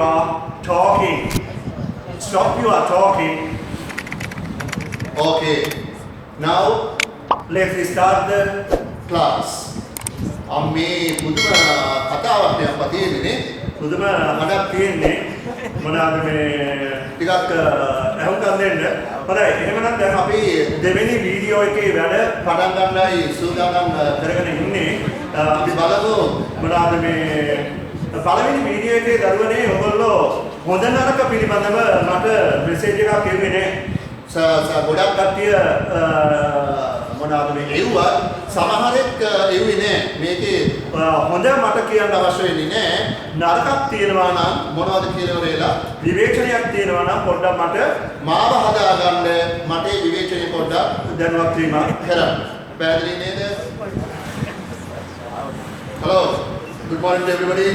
are talking. Stop your talking. Okay. Now Let's start the class. මේ පුදුම කතාවක් යම් තියෙන්නේ. පුදුම හඩක් තියෙන්නේ. මොනවාද මේ ටිකක් අහුම්කම් දෙන්න. හොඳයි. එහෙමනම් දැන් අපි දෙවෙනි වීඩියෝ එකේ වැඩ පටන් ගන්නයි සූදානම් කරගෙන ඉන්නේ. අපි බලමු මොනවාද මේ පළවෙනි වීඩියෝ එකේ දරුවනේ ඔයගොල්ලෝ හොඳ නරක පිළිබඳව මට මෙසේජ් එකක් එන්නේ නේ. ගොඩක් කට්ටිය මොනවාද මේ එව්වා සමහරෙක් එව්වේ නෑ. මේකේ හොඳ මට කියන්න අවශ්‍ය වෙන්නේ නෑ. නරකක් තියෙනවා නම් මොනවද කියලා වෙලා විවේචනයක් තියෙනවා නම් පොඩ්ඩක් මට මාව හදාගන්න මට ඒ විවේචනය පොඩ්ඩක් දැනුවත් වීමක් කරන්න. පැහැදිලි නේද? Hello. Good morning to everybody.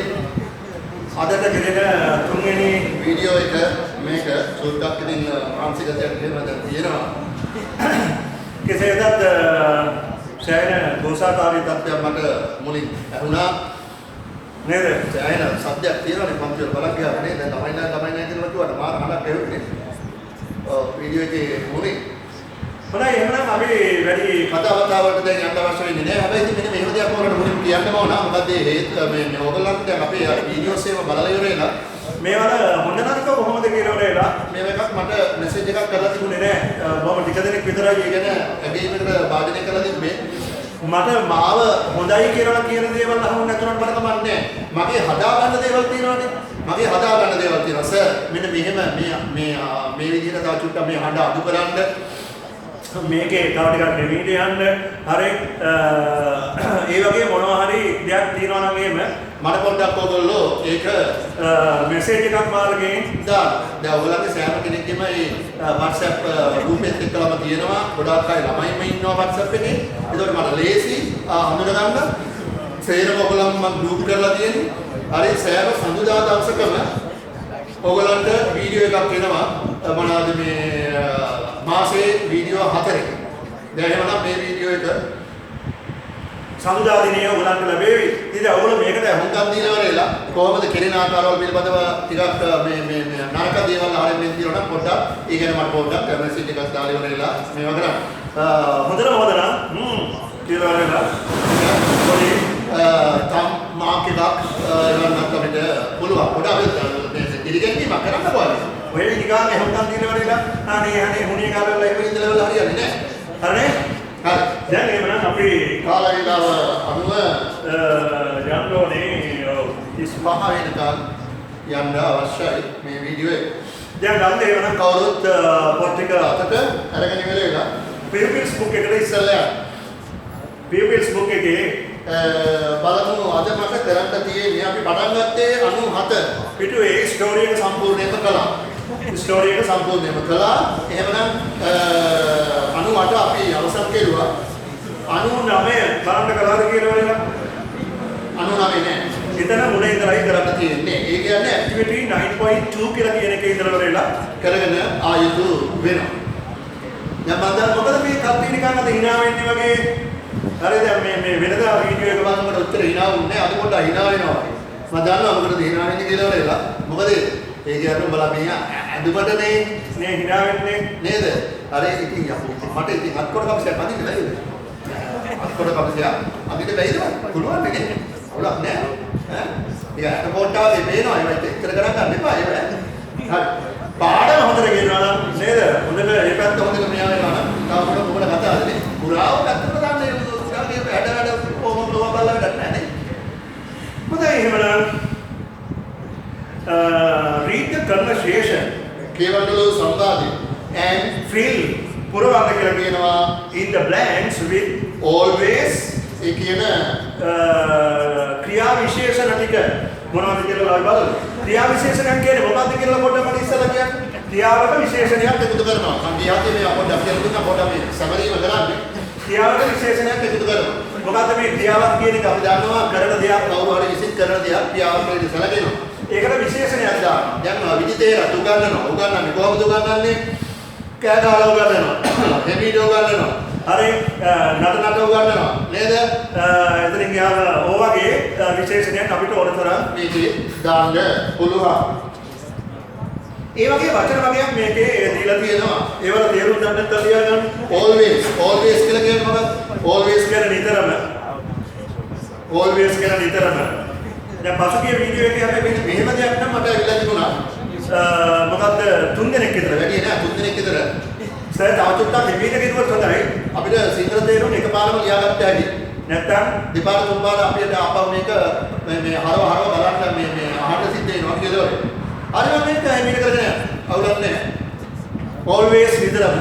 අදට ගෙනෙන තුන්වෙනි වීඩියෝ එක මේක සුද්දක් ඉතින් මානසිකත්වයක් එහෙම දැන් තියෙනවා. කෙසේ වෙතත් සෑහෙන දෝෂාකාරී තත්ත්වයක් මට මුලින් ඇහුණා නේද? සෑහෙන සද්දයක් තියෙනවානේ පන්ති වල බලක් ගියාම නේද? දැන් ළමයි කියලා කිව්වට මාර හලක් එවුනේ. වීඩියෝ එකේ මුලින් හොඳයි එහෙනම් අපි වැඩි කතාවතාවට දැන් යන්න අවශ්‍ය වෙන්නේ නැහැ. හැබැයි ඉතින් මෙන්න මෙහෙම දෙයක් ඕනට මුලින් කියන්නම ඕන. මොකද මේ ඕගොල්ලන්ට දැන් අපේ වීඩියෝස් ඒවා බලලා ඉවරලා මේවල හොඳ නරක කොහොමද කියලා වෙලා මේව එකක් මට මෙසේජ් එකක් කරලා තිබුණේ නෑ. මම ටික දෙනෙක් විතරයි ඉගෙන ඇගීමකට වාදනය කරලා තිබ්බේ. මට මාව හොඳයි කියලා කියන දේවල් අහුන් නැතුනට මට කමන්නේ නෑ. මගේ හදාගන්න දේවල් තියෙනවානේ. මගේ හදාගන්න දේවල් තියෙනවා. සර් මෙන්න මෙහෙම මේ විදිහට තව චුට්ටක් මේ හඬ අඩු කරන්න. මේකේ තව ටිකක් නෙමෙයිද යන්න. හරි ඒ වගේ මොනවා හරි දෙයක් තියෙනවා නම් එහෙම මට පොඩ්ඩක් ඔයගොල්ලෝ ඒක මෙසේජ් එකක් මාර්ගයෙන් දාන්න. දැන් ඔයගොල්ලන්ගේ සෑම කෙනෙක්ගේම මේ WhatsApp group එකත් එක්කම තියෙනවා. ගොඩාක් අය ළමයිම ඉන්නවා WhatsApp එකේ. ඒකට මට ලේසි හඳුන ගන්න. සේරම ඔයගොල්ලන් මම group කරලා තියෙන්නේ. හරි සෑම සඳුදා දවසකම ඔයගොල්ලන්ට වීඩියෝ එකක් එනවා. මොනවාද මේ මාසේ වීඩියෝ 4. දැන් එහෙනම් මේ වීඩියෝ එක සඳුදා දිනේ ඔයගලන්ට ලැබෙවි. ඉතින් ඔයගොල්ලෝ මේකට හුඟක් දීලා වරේලා කොහොමද කෙරෙන ආකාරවල පිළිබඳව ටිකක් මේ නරක දේවල් ආරම්භයෙන් තියෙනවා නම් පොඩ්ඩක් ඒ ගැන මට පොඩ්ඩක් මෙසේජ් එකක් දාලා ඉවරලා මේවා කරන්න. හොඳට හොදලා කියලා වරේලා පොඩි තම් මාක් එකක් එවන්නත් අපිට පුළුවන්. පොඩ්ඩක් මේ ඉරිගෙන්වීමක් කරන්න ඕනේ. ඔය නිකන් එහෙමනම් දිනේ වරේලා අනේ හුණිය කාලවල ඉවර ඉඳලා හරියන්නේ නැහැ. හරිනේ? හරි. දැන් එහෙමනම් අපි කාල වේලාව අනුව යන්න ඕනේ 35 වෙනකන් යන්න අවශ්‍යයි මේ වීඩියෝ එක. දැන් ගන්න එහෙමනම් කවුරුත් පොත් එක අතට අරගෙන ඉවරලා පියුපිල්ස් බුක් එකට ඉස්සෙල්ලා පියුපිල්ස් බුක් එකේ බලමු අද මට කරන්න තියෙන්නේ අපි පටන් ගත්තේ 97 පිටුවේ ස්ටෝරි එක සම්පූර්ණයෙන්ම කළා. ස්ටෝරි එක සම්පූර්ණයෙන්ම කළා. එහෙමනම් 98 අපි අවසන් කෙරුවා. 99 බලන්න කලාද කියලා වල 99 නෑ. එතන මුලින් ඉඳලායි කරන්න තියෙන්නේ. ඒ කියන්නේ ඇක්ටිවිටි 9.2 කියලා කියන එකේ ඉඳලා වරේලා කරගෙන ආයුතු වෙනවා. දැන් මම දැන් මොකද මේ කප්පි නිකන් අද hina වෙන්නේ වගේ හරිද මේ වෙනදා වීඩියෝ එක බලනකොට උත්තර hina වුණේ අද පොඩ්ඩක් hina වෙනවා. මම දන්නවා මොකටද hina වෙන්නේ කියලා වරේලා. මොකද ඒ කියන්නේ බලන්න මේ අඳුමටනේ නේ hina වෙන්නේ නේද? අර ඉතින් යපෝ මට ඉතින් අත්කොට කප්පියක් අදින්න බැරිද? අත්කොට කප්පියක් අදින්න බැයිද? පුළුවන් නේ. අවුලක් නෑ. ඈ? ඊට පොට්ටාවේ පේනවා ඒවත් එච්චර ගණන් ගන්න එපා ඒව. හරි. පාඩම හොඳට කියනවා නම් නේද? හොඳට මේ පැත්ත හොඳට මෙයා වෙනවා නම් තාම මොකද කතාවද? පුරාව පැත්තට දාන්න ඒ උදාගේ වැඩ කොහොම ලෝව බලලා වැඩක් නෑ නේ. හොඳයි එහෙමනම් read the conversation කියවලු සංවාදය and fill පුරවන්න කියලා කියනවා in the blanks with always ඒ කියන ක්‍රියා විශේෂණ ටික මොනවද කියලා බලමු. ක්‍රියා විශේෂණයක් කියන්නේ මොකක්ද කියලා පොඩ්ඩක් මට ඉස්සලා කියන්න. ක්‍රියාවක විශේෂණයක් එකතු කරනවා. මම ගියාදී මේ පොඩ්ඩක් කියලා දුන්නා පොඩ්ඩක් මේ සමරීව කරන්නේ. ක්‍රියාවක විශේෂණයක් එකතු කරනවා. මොකද්ද මේ ක්‍රියාවක් කියන එක අපි දන්නවා කරන දෙයක් කවුරු හරි විසින් කරන දෙයක් ක්‍රියාවක් කියලා සැලකෙනවා. ඒකට විශේෂණයක් දානවා. දැන් විදිතේට උගන්වනවා. උගන්වන්නේ කොහොමද උගන්වන්නේ? කෑ ගහලා උගන්වනවා. හෙමිඩෝ උගන්වනවා. හරි නට උගන්වනවා. නේද? එතනින් ගියාම ඕ වගේ විශේෂණයක් අපිට ඕන තරම් මේකේ දාන්න පුළුවන්. ඒ වගේ වචන වගේක් මේකේ දීලා තියෙනවා. ඒවල තේරුම් ගන්න නැත්නම් ලියා ගන්න. always කියලා කියන්නේ මොකක්ද? always කියන නිතරම. always කියන නිතරම. දැන් පසුගිය වීඩියෝ එකේ අපි මෙහෙම දෙයක් නම් මට ඇවිල්ලා තිබුණා. මොකද්ද 3 දෙනෙක් විතර වැඩි නෑ 3 දෙනෙක් විතර. සර් තව චුට්ටක් රිපීට් කිව්වොත් හොඳයි. අපිට සිංහල තේරුම් එකපාරම ලියාගත්ත හැටි. නැත්තම් දෙපාර තුන් පාර අපිට ආපහු මේක මේ හරව බලන්න මේ අහන්න සිද්ධ වෙනවා කියලා. හරි මම මේක හිමිට කරගෙන යනවා. අවුලක් නැහැ. always විතරම.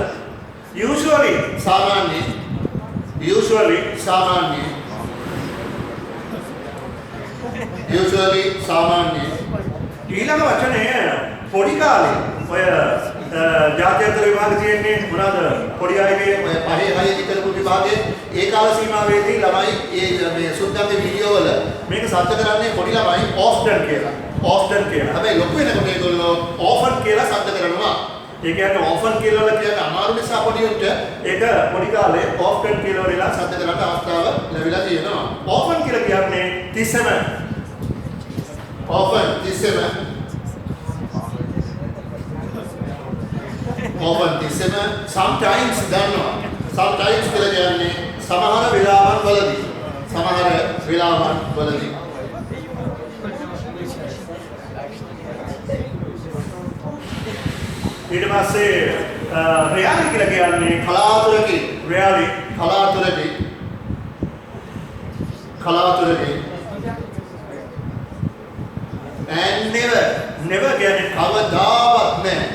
usually සාමාන්‍ය usually සාමාන්‍ය ඊළඟ වචනය පොඩි කාලේ ඔය ජාත්‍යන්තර විභාග තියෙන්නේ මොනවාද පොඩි අයගේ ඔය පහේ හයේ කරපු විභාගයේ ඒ කාල සීමාවේදී ළමයි මේ සුද්ධන්ගේ වීඩියෝ වල මේක සත්‍ය කරන්නේ පොඩි ළමයි often කියලා. හැබැයි ලොකු වෙනකොට ඒගොල්ලෝ often කියලා සත්‍ය කරනවා. ඒ කියන්නේ often කියලා කියන්නේ අමාරු නිසා පොඩි උන්ට ඒක පොඩි කාලේ often කියලා වලලා සත්‍ය කරන්න අවස්ථාව ලැබිලා තියෙනවා. often කියලා කියන්නේ 37 often sometimes දන්නවා. sometimes කියලා කියන්නේ සමහර වෙලාවන් වලදී ඊට පස්සේ reality කියලා කියන්නේ කලාතුරකින් and never කියන්නේ කවදාවත් නැහැ.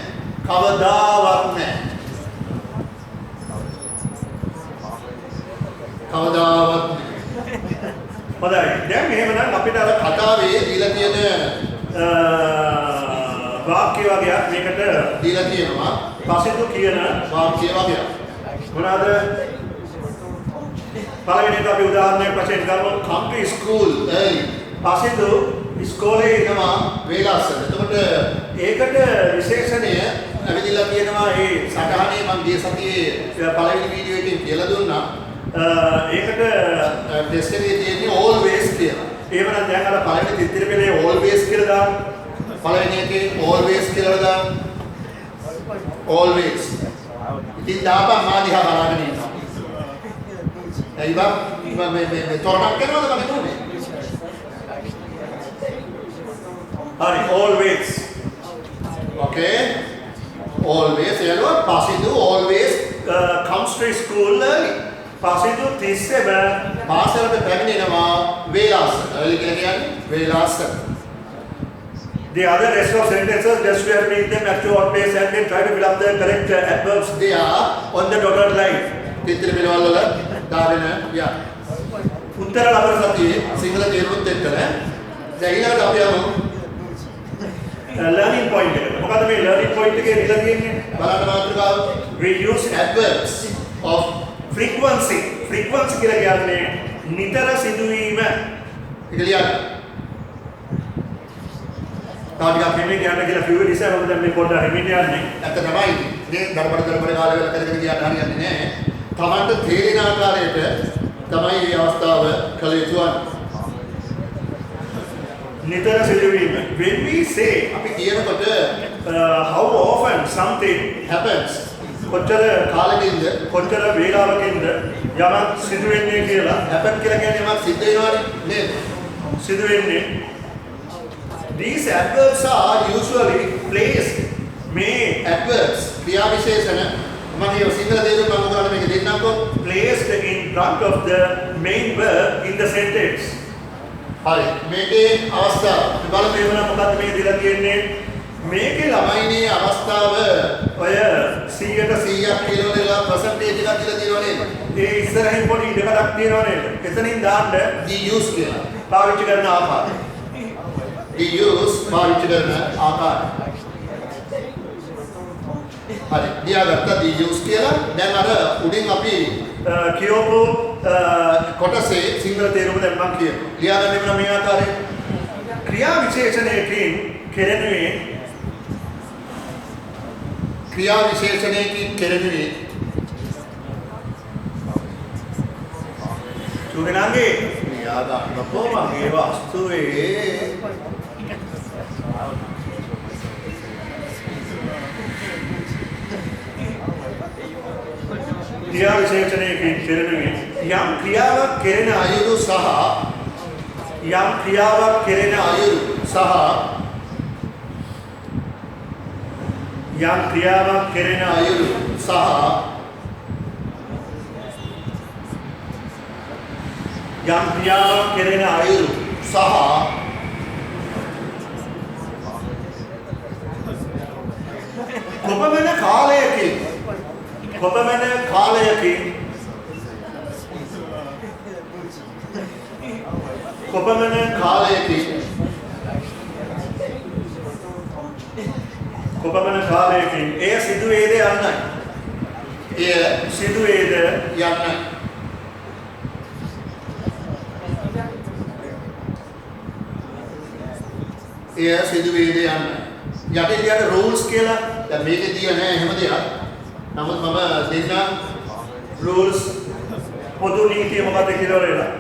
හොඳයි. දැන් එහෙමනම් අපිට අර කතාවේ දීලා තියෙන වාක්‍ය වගේක් මේකට දීලා තියෙනවා. පසිතු කියන වාක්‍ය වගේක්. මොනවාද? පළවෙනි එක අපි උදාහරණයක් වශයෙන් ගමු. come to school early. පසිතු ඉස්කෝලේ එනවා වේලාසන. එතකොට ඒකට විශේෂණය ඇවිදලා තියෙනවා මේ සටහනේ මම ගිය සතියේ පළවෙනි වීඩියෝ එකෙන් කියලා දුන්නා. ඒකට ටෙස්ට් එකේ තියෙන්නේ always කියලා. එහෙමනම් දැන් අර පළවෙනි තිත්තිර පෙළේ always කියලා දාන්න. පළවෙනි එකේ always කියලා දාන්න. always. ඉතින් දාපන් මා දිහා බලගෙන ඉන්නවා. එයිබ මේ තොරණක් කරනවද මම කියන්නේ? හරි always. Okay. Always යනවා Pasidu always comes to school early. Pasidu 37 පාසලට පැමිණෙනවා වේලාසන. early කියන්නේ වේලාසන. The other rest of sentences just we have read them at your own pace and then try to fill up the correct adverbs they are on the dotted line. තිත්‍ර මෙලවල් වල දාගෙන යා. උත්තර ලබන සතියේ සිංහල තේරුම්ත් එක්ක නේ. දැන් ඊළඟට අපි යමු learning point එක. මොකද මේ learning point එකේ ඉඳලා තියෙන්නේ බලන්න මාතෘකාව we use adverbs of frequency. frequency කියලා කියන්නේ නිතර සිදුවීම. ඒක ලියන්න. තාටිකක් මෙන්න කියන්න කියලා කිව්වේ නිසා මම දැන් මේ පොඩ්ඩක් හිමිට යන්නේ. ඇත්ත තමයි මේ දරබඩ කාලය වල කරගෙන ගියාට හරියන්නේ නැහැ. Tamanට තේරෙන ආකාරයට තමයි මේ අවස්ථාව කළ යුතු වන්නේ. නිතර සිදුවීම. When we say අපි කියනකොට how often something happens කොච්චර කාලෙකින්ද කොච්චර වේලාවකින්ද යමක් සිදු වෙන්නේ කියලා happen කියලා කියන්නේ යමක් සිද්ධ වෙනවනේ නේද? සිදු වෙන්නේ. These adverbs are usually placed මේ adverbs ක්‍රියා විශේෂණ මම මේ සිංහල තේරුම මම උගලන්න මේක දෙන්නම්කෝ placed in front of the main verb in the sentence. හරි මේකේ අවස්ථාව බලන්න එහෙනම් මොකක්ද මේ දීලා තියෙන්නේ මේකේ ළමයිනේ අවස්ථාව ඔය 100ට 100ක් කියලා percentage එකක් කියලා තියෙනව නේද? ඒ ඉස්සරහින් පොඩි ඉඩකඩක් තියෙනව නේද? එතනින් දාන්න the use කියලා පාවිච්චි කරන ආකාරය. the use පාවිච්චි කරන ආකාරය. හරි ලියාගත්තා the use කියලා. දැන් අර උඩින් අපි කියවපු කොටසේ සිංහල තේරුම දැන් මම කියනවා. ලියාගන්න එන්න මේ ආකාරයෙන් ක්‍රියා විශේෂණයකින් කෙරෙනුවේ ක්‍රියා විශේෂණයකින් කෙරෙනුවේ සුගනාගේ ලියාගන්න කොහොමගේ වස්තුවේ ක්‍රියා විශේෂණයකින් කෙරෙනුයි යම් ක්‍රියාවක් කෙරෙන අයුරු සහ යම් ක්‍රියාවක් කෙරෙන අයුරු සහ යම් ක්‍රියාවක් කෙරෙන අයුරු සහ යම් ක්‍රියාවක් කෙරෙන අයුරු සහ කොපමණ කාලයකින් කොපමණ කාලයකින් කොපමණ කාලයකින් කොපමණ කාලයකින් එය සිදුවේද යන්නයි එය සිදුවේද යන්නයි එය සිදුවේද යන්නයි යටින් යට rules කියලා දැන් මේකේ තිය නෑ එහෙම දෙයක් නමුත් මම දෙන්න rules පොදු නීතිය මොකක්ද කියලා වරේලා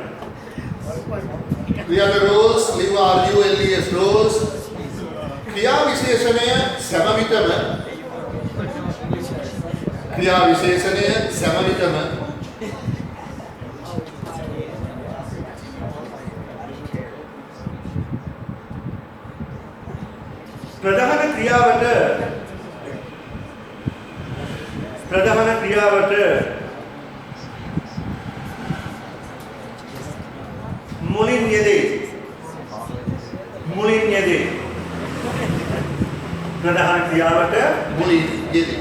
we have the rules live RULES rules ක්‍රියා විශේෂණය සෑම විටම ප්‍රධාන ක්‍රියාවට මුලින් යෙදේ ප්‍රධාන ක්‍රියාවට මුලින් යෙදේ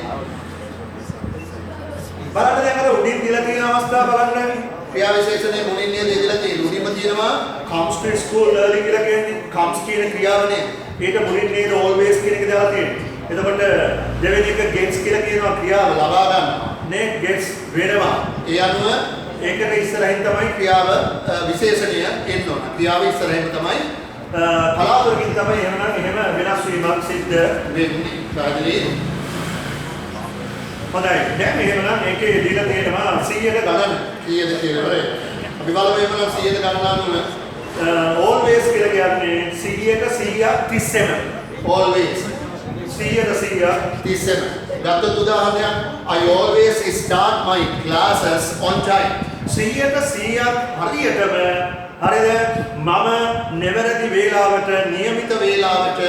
බලන්න දැන් අර උඩින් දීලා තියෙන අවස්ථාව බලන්න ක්‍රියා විශේෂණය මුලින් යෙදලා තියෙන උඩින්ම තියෙනවා comes to school early කියලා කියන්නේ comes කියන ක්‍රියාවනේ ඒක මුලින් නේද always කියන එක දාලා තියෙන්නේ. එතකොට දෙවෙනි එක gets කියලා කියනවා ක්‍රියාව ලබා ගන්නවා නේ gets වෙනවා. ඒ අනුව ඒකට ඉස්සරහින් තමයි ක්‍රියාව විශේෂණය එන්න ඕන ක්‍රියාව ඉස්සරහින් තමයි කලාතුරකින් තමයි එහෙම වෙනස් වීමක් සිද්ධ වෙන්නේ පැහැදිලි හොඳයි. දැන් එහෙමනම් මේකේ දීලා තියෙනවා 100ට ගණන් කීයද කියලා වරේ අපි බලමු එහෙමනම් 100ට ගණන් අනුව always කියලා කියන්නේ 100ට 100 always 100ට 37 ගත්තොත් උදාහරණයක් I always start my classes on time 100ට 100ක් හරියටම හරිද මම නිවැරදි වේලාවට નિયમિત වේලාවට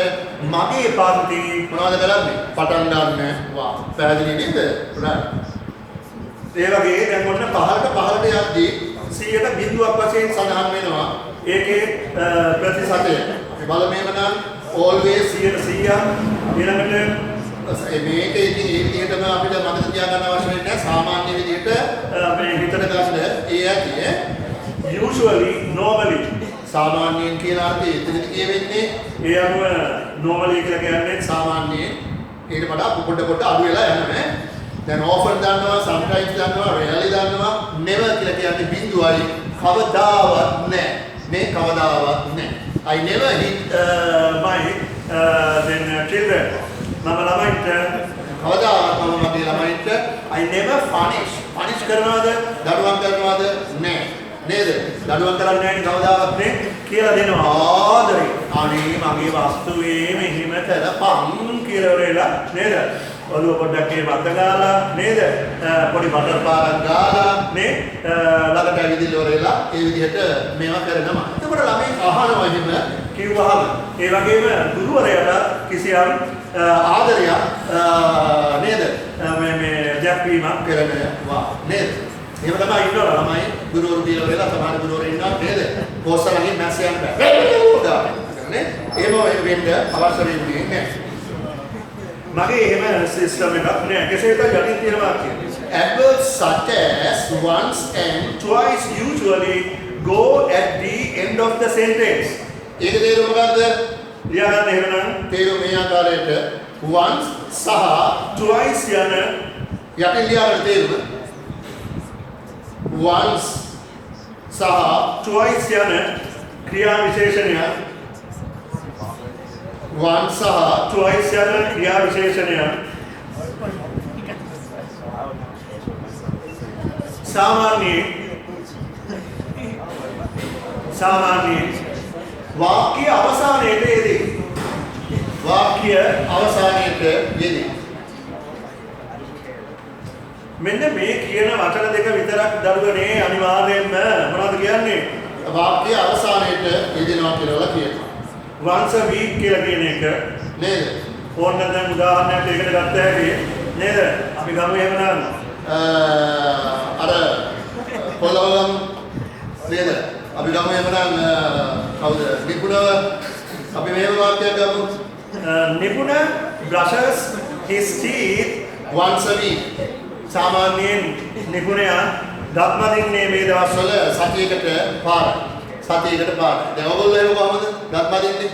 මගේ පන්ති මොනවද කරන්නේ පටන් ගන්න වා පැහැදිලි නේද right ඒ වගේ දැන් ඔන්න 5ට යද්දී 100ට බිඳුවක් වශයෙන් සඳහන් වෙනවා ඒකේ ප්‍රතිශතය අපි බලමු එහෙමනම් always 100ට 100 ඊළඟට මේක ඉතින් ඒ විදිහටම අපිට මතක තියාගන්න අවශ්‍ය වෙන්නේ නැහැ සාමාන්‍ය විදිහට මේ හිතට ගන්න ඒ ඇතිය usually normally සාමාන්‍යයෙන් කියන අර්ථය එතනදි කියවෙන්නේ ඒ අනුව normally කියලා කියන්නේ සාමාන්‍යයෙන් ඊට වඩා පොඩ අඩු වෙලා යනවා දැන් often දන්නවා sometimes දන්නවා rarely දන්නවා never කියලා කියන්නේ බිඳුවයි කවදාවත් නැහැ මේ කවදාවත් නැහැ I never hit my children මම ළමයින්ට කවදාවත් මම මගේ ළමයින්ට I never punish කරනවද දඩුවම් කරනවද නැහැ නේද දඩුවම් කරන්නේ නැහැ කවදාවත් නේ කියලා දෙනවා ආදරේ අනේ මගේ වස්තුවේ මෙහිම කරපන් කියලා වෙලා නේද ඔළුව පොඩ්ඩක් ඒ වත්ත ගාලා නේද පොඩි බටර් පාරක් ගාලා නේ ළඟට ඇවිදින්න වෙලා ඒ විදිහට මේවා කරනවා එතකොට ළමයි අහනවා එහෙම කිව්වහම ඒ වගේම ගුරුවරයාට කිසියම් ආදරයක් නේද මේ දැක්වීමක් කරනවා නේද එහෙම තමයි ඉන්නවා ළමයි ගුරුවරු කියලා වෙලා සමහර ගුරුවරු ඉන්නවා නේද පොස්සලකින් මැස්සයන් බෑ නේ එහෙම වෙන්න අවශ්‍ය වෙන්නේ නැහැ මගේ එහෙම සිස්ටම් එකක් නෑ කෙසේද යටින් තියෙනවා කියන්නේ adverbs such as once and twice usually go at the end of the sentence ඒක තේරුම මොකද්ද ලියගන්න එහෙමනම් තේරුම මේ ආකාරයට once සහ twice යන යටින් ලියගන්න තේරුම once සහ twice යන ක්‍රියා විශේෂණය once සහ twice යන ක්‍රියා විශේෂණය සාමාන්‍යයෙන් වාක්‍ය අවසානයේද යෙදේ මෙන්න මේ කියන වචන දෙක විතරක් දරුවනේ අනිවාර්යයෙන්ම මොනවද කියන්නේ? වාක්‍ය අවසානයේට යෙදෙනවා කියලා කියනවා. once a week කියලා කියන එක නේද? ඕන්න දැන් උදාහරණයක් ඒකට ගත්ත හැකි නේද? අපි ගමු එහෙමනම් අර පොළොවම් නේද? අපි ගමු එහෙමනම් කවුද? නිපුණව අපි මේව වාක්‍යයක් ගමු. නිපුණ brushes his teeth once a week. සාමාන්‍යයෙන් නිපුණයා දත් මදින්නේ මේ දවස්වල සතියකට පාරක්. සතියකට පාරක්. දැන් ඔයගොල්ලෝ එහෙම කොහමද දත් මදින්නේ?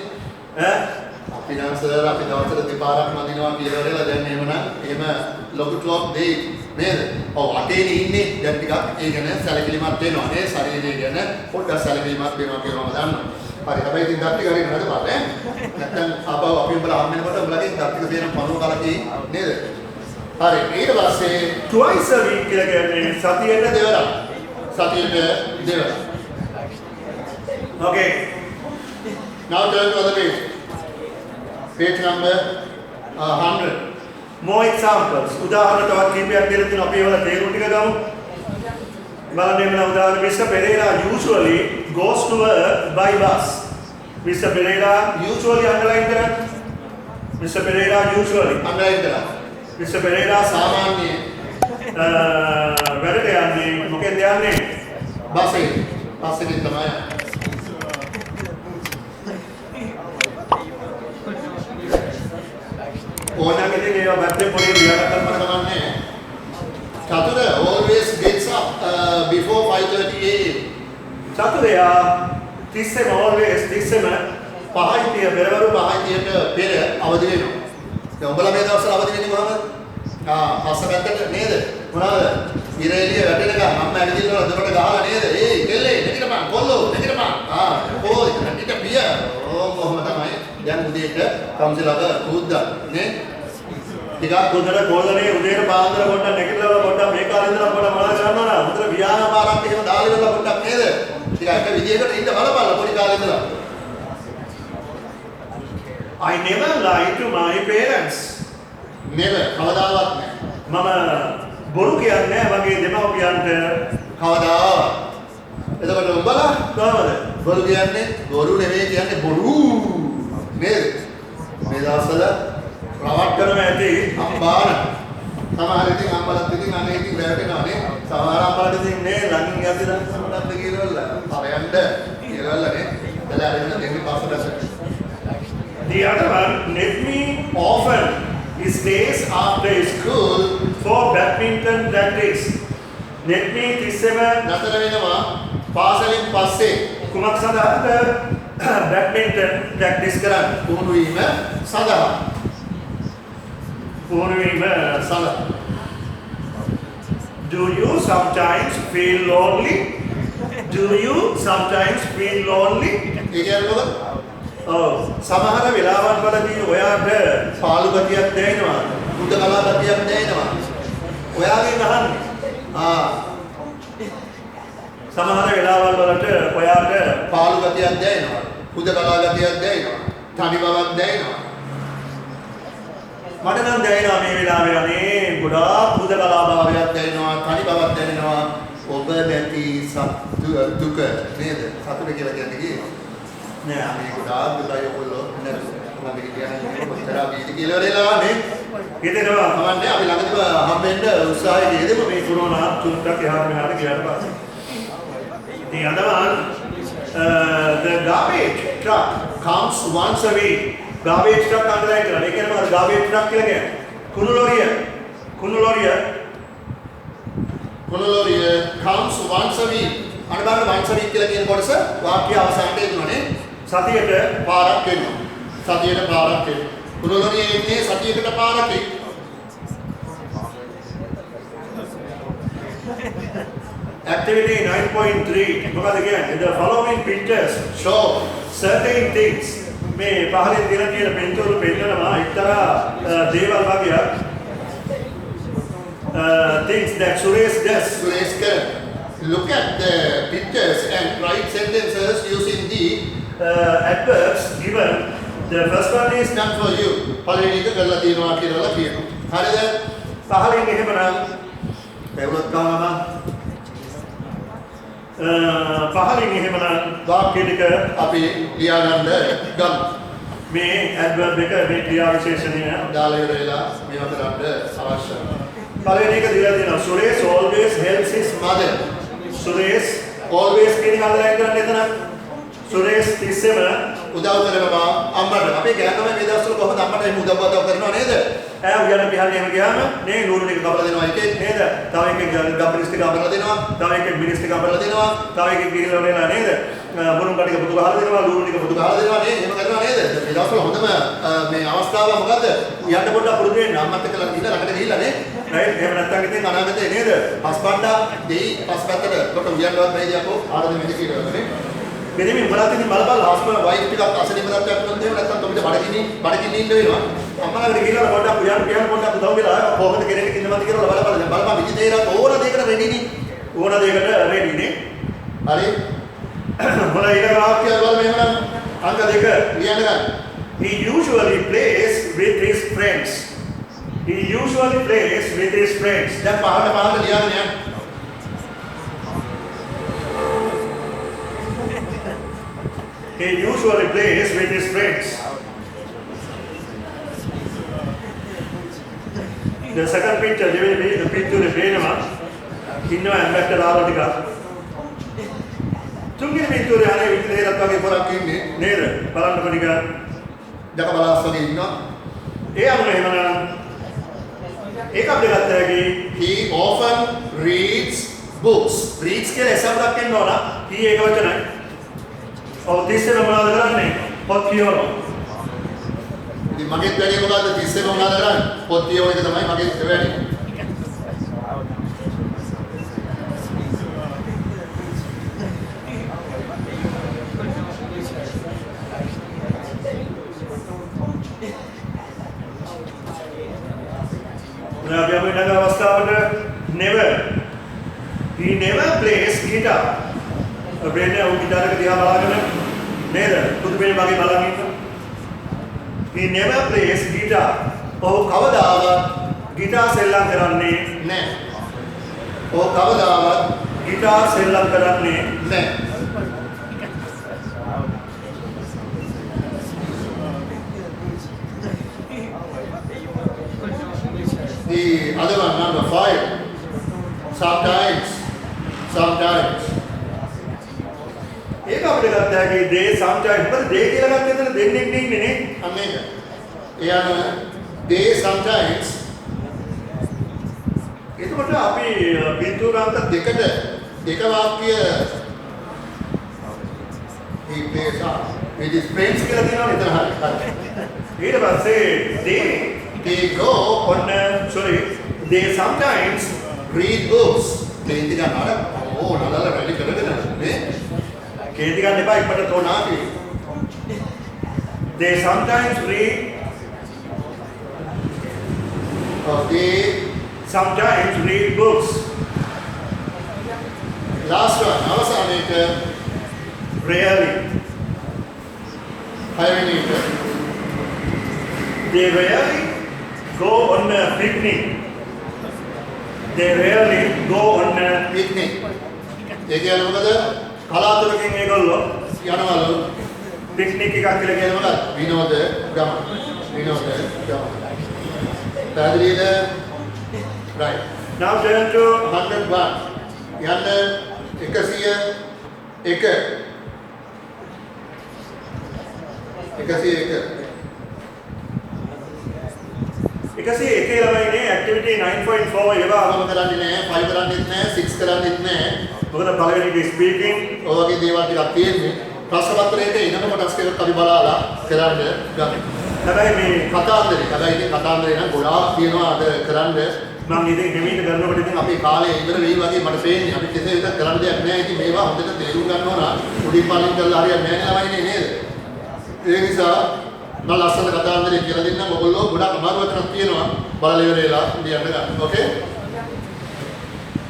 අපි නම් සර් අපි දවසට දෙපාරක් මදිනවා කියලා වෙලා දැන් එහෙමනම් එහෙම ලොකු ටොප් දෙයි නේද? ඔව් අතේනේ ඉන්නේ දැන් ටිකක් ඒ ගැන සැලකිලිමත් වෙනවා නේ ශරීරය ගැන පොඩ්ඩක් සැලකිලිමත් වෙනවා කියලා මම දන්නවා. හරි හැබැයි ඉතින් දත් ටික හරියට නේද බලන්න නැත්නම් ආපහු අපි උඹලා හම් වෙනකොට උඹලගේ දත් ටික දෙන පණුව කලකී නේද? හරි ඊට පස්සේ twice a week කියලා කියන්නේ සතියට දෙවරක්. සතියට දෙවරක්. okay now turn to the page. Page number 100. more examples උදාහරණ තවත් කිහිපයක් දෙන්න තියෙනවා අපි ඒවල තේරුම් ටික ගමු බලන්න එන්න උදාහරණ Mr. Pereira usually goes to work by bus Mr. Pereira usually underline කරන්න Mr. Pereira usually underline කරන්න Mr. Pereira සාමාන්‍යයෙන් වැඩට යන්නේ මොකෙන්ද යන්නේ බස් එකෙන් තමයි ඕනනම් ඉතින් ඒවා පැත්තේ පොඩි ලියාගත්තම කමන්නේ චතුර always gets up before 5:30 am චතුරයා තිස්සෙම always තිස්සෙම 5:30 පෙරවරු 5:30ට පෙර අවදි වෙනවා. දැන් උඹලා මේ දවස්වල අවදි වෙන්නේ කොහමද? පස්ස පැත්තට නේද? මොනවාද? ඉර එළිය වැටෙනකම් අම්ම ඇවිදිනවා දොරට ගහලා නේද? ඒයි කෙල්ලේ නැගිටපන් කොල්ලෝ නැගිටපන්. ඕයි නැගිට පිය. කොහොම තමයි. දැන් උදේට කම්සිලක කුද්දා නේ? ටිකක් උදේට ගෝලනේ උදේට පාන්දර පොඩ්ඩක් නැගිටලා පොඩ්ඩක් මේ කාලේ ඉඳලා පොඩ්ඩක් මොනවද කරනවා නේද? උදේට ව්‍යායාමාරක් එහෙම දාලා ඉවරලා පොඩ්ඩක් නේද? ටිකක් එක විදියකට ඉන්න බලපල්ලා පොඩි කාලේ ඉඳලා. I never lie to my parents. never කවදාවත් නෑ. මම බොරු කියන්නේ වගේ දෙමව්පියන්ට කවදාවත්. එතකොට උඹලා කොහමද? බොරු කියන්නේ බොරු නෙවෙයි කියන්නේ බොරු නේද? මේ දවස්වල රවට් කරන ඇති අම්බාන සමහර ඉතින් අම්බලත් ඉතින් අනේ ඉතින් වැටෙනවා නේ. සමහර අම්බලට ඉතින් නේ ළඟින් යද්දි දැන් මොනවද කියලා පරයන්ද කියලා නේ. එලා ඉන්න දෙන්නේ පස්සට. The other one, Netmi often stays after school for badminton practice. Netmi තිස්සෙම නතර වෙනවා පාසලෙන් පස්සේ කුමක් සඳහාද? badminton practice කරන්න. පුහුණු වීම සඳහා. පුහුණු වීම සඳහා. Do you sometimes feel lonely? Do you sometimes feel lonely? ඒ කියන්නේ මොකද? සමහර වෙලාවන් වලදී ඔයාට පාළු ගතියක් දැනෙනවා, උඩකලා ගතියක් දැනෙනවා. ඔයාගෙන් අහන්නේ. සමහර වෙලාවල් වලට ඔයාට පාළු ගතියක් දැනෙනවා. උඩකලා ගතියක් දැනෙනවා. තනි බවක් දැනෙනවා. මට නම් දැනෙනවා මේ වෙලාවේ අනේ ගොඩාක් උඩකලා භාවයක් දැනෙනවා, තනි බවක් දැනෙනවා. ඔබ නැති දුක නේද? සතුට කියලා කියන්නේ කියනවා. නෑ මේ ගොඩාක් දුකයි ඔයගොල්ලෝ නේද? මම කියන්නේ කොච්චර වීදි කියලා වෙලා නේ. හිතෙනවා කවන්නේ අපි ළඟදීම හම්බෙන්න උත්සාහය යෙදෙමු මේ කොරෝනා චුට්ටක් එහාට මෙහාට ගියාට පස්සේ. The other one, the garbage truck comes once a week. Garbage truck underline කරලා. ඒ කියන්නේ මොකද garbage truck කියලා කියන්නේ? කුණු ලොරිය comes once a week. අර බලන්න once a week කියලා කියන කොටස වාක්‍ය අවසානයේ එනවා සතියට පාරක් වෙනවා. සතියට පාරක් වෙනවා. කුණු ලොරිය එන්නේ සතියකට පාරක් එක්ක. Activity 9.3 මොකද කියන්නේ? The following pictures show certain things. මේ පහලින් දින තියෙන පින්තූරු පෙන්නනවා එක්තරා දේවල් වගේක්. Things that Suresh does. Suresh can look at the pictures and write sentences using the adverbs given. The first one is done for you. පළවෙනි එක කරලා තියෙනවා කියලා කියනවා. හරිද? පහලින් එහෙමනම් ඒවලත් කාම පහලින් එහෙමනම් වාක්‍ය දෙක අපි ලියා ගන්න ගමු. මේ ඇඩ්වර්බ් එක මේ ක්‍රියා විශේෂණය දාලා ඉවරලා මේවා කරන්න අවශ්‍යයි. පළවෙනි එක දීලා තියෙනවා Suresh always helps his mother. Suresh always කියන එක අඳලා කරන්න එතන Suresh තිස්සෙම උදව් කරනවා අම්මට. අපි ගෑනම මේ දවස්වල කොහොමද අම්මට එහෙම උදව් කරනවා නේද? ඈ උයන පිහල්ලි එහෙම ගියාම නේ නූල් ටික කපලා දෙනවා එකෙක් නේද? තව එකෙක් ගබ්බිස් ටික කපලා දෙනවා. තව එකෙක් මිනිස් ටික කපලා දෙනවා. තව එකෙක් ගිහිල්ලා වෙලා නේද? මුරුම් කටික පුතු ගහලා දෙනවා. ලූණු ටික පුතු ගහලා දෙනවා නේ. එහෙම කරනවා නේද? මේ දවස්වල හොඳම මේ අවස්ථාව මොකද්ද? යන්න පොඩ්ඩක් පුරුදු වෙන්න අම්මත් එක්කලා ගිහිල්ලා ළඟට ගිහිල්ලා නේ. රයිට් එහෙම නැත්නම් ඉතින් අනාගතේ නේද? පස්පණ්ඩා දෙයි පස්පැත්තට කොට උයන්වත් වෙයිද අපෝ ආරද මෙහෙ කියලා නේ. මෙන්න උඹලා ඉතින් බලපල්ලා ආස්ම වයිෆ් ටිකක් අසනීප තත්ත්වයක් වුණොත් එහෙම නැත්නම් අපිට බඩගිනි ඉන්න වෙනවා. අම්මලාට ගිහිල්ලා පොඩ්ඩක් උයන් පොඩ්ඩක් උදව් වෙලා කොහොමද කෙනෙක් ඉන්නවද කියලා බලපල්ලා. දැන් බලපන් විජිතේරත් ඕන දෙයකට රෙඩි නේ. ඕන දෙයකට රෙඩි නේ. හරි. මොන ඊළඟ වාක්‍යය බලමු එහෙනම් අංක 2 ලියන්න ගන්න. He usually plays with his friends. He usually plays with his friends. දැන් පහකට ලියන්න යන්න. He usually plays with his friends. The second picture, the picture is Benama. Inno ambassador Arabica. තුන්වෙනි පිටුවේ අනේ විදිහට වගේ පොරක් ඉන්නේ නේද? බලන්න පොඩික දැක බලස් වගේ ඉන්නවා. ඒ අනුව එහෙමනම් ඒක අපිට ගත්ත හැකි he often reads books. reads කියලා එසවුරක් එන්න ඕන. he ඒක වචනයි. ඔව් තිස්සෙම මොනවද කරන්නේ? පොත් කියවනවා. ඉතින් මගෙත් වැඩේ මොකද්ද? තිස්සෙම මොනවද කරන්නේ? පොත් කියවන එක තමයි මගෙත් වැඩේ. අපි ඊළඟ අවස්ථාවට never. He never plays guitar. අපේ උ ගිටාර එක දිහා බලාගෙන නේද? පුදු වෙන වගේ බලන් ඉන්න. He never plays guitar. ඔහු කවදාවත් ගිටාර් සෙල්ලම් කරන්නේ නැහැ. ඔහු කවදාවත් ගිටාර් සෙල්ලම් කරන්නේ නැහැ. The other one, number 5. Sometimes. ඒක අපිට ගත්ත හැකි they sometimes. මොකද they කියලා ගත්තේ එතන දෙන්නෙක් නෙන්නේ නේ. අන්න ඒක. එයාම they sometimes. එතකොට අපි පිටුරාන්ත දෙකට දෙක වාක්‍ය he plays with his friends කියලා තියෙනවා එතන හරි. ඊට පස්සේ they go on they sometimes read books. කේන්ති ගන්නවා. ඕ නලල වැඩි කරගෙන නේ. කේන්ති ගන්න එපා ඉක්මනට තෝනාපි. They sometimes read. They sometimes read books. Last one. අවසාන එක rarely. හයවෙනි එක. They rarely go on a picnic. They rarely go on a picnic. ඒ කියන්නේ මොකද? කලාතුරකින් ඒගොල්ලෝ යනවලු පික්නික් එකක් කියලා කියන මොකද? විනෝද ගමන. පැහැදිලිද? right. Now turn to 101. යන්න 101. එකසේ එකේ ළමයිනේ ඇක්ටිවිටි 9.4 ඒවා අරම කරන්නේ නැහැ 5 කරන්නේත් නැහැ 6 කරන්නේත් නැහැ මොකද පළවෙනි එක ස්පීකින් ඔය වගේ දේවල් ටිකක් තියෙන්නේ ප්‍රශ්න පත්‍රයේට එනම කොටස් ටිකක් අපි බලලා කරන්න ගමු. හැබැයි මේ කතාන්දරේ නම් ගොඩාක් තියෙනවා අද කරන්න මම ඉතින් ගෙමිට කරනකොට ඉතින් අපේ කාලේ ඉවර වෙයි වගේ මට පේන්නේ අපි කෙසේ වෙතත් කරන්න දෙයක් නැහැ. ඉතින් මේවා හොඳට තේරුම් ගන්න ඕන උඩින් පල්ලෙන් කරලා හරියන්නේ නැහැ ළමයිනේ නේද? ඒ නිසා මම ලස්සන කතාන්දරේ කියලා දෙන්නම්. ඔයගොල්ලෝ ගොඩක් අමාරු වචනක් තියෙනවා. බලලා ඉවරලා ලියන්න ගන්න. ඕකේ?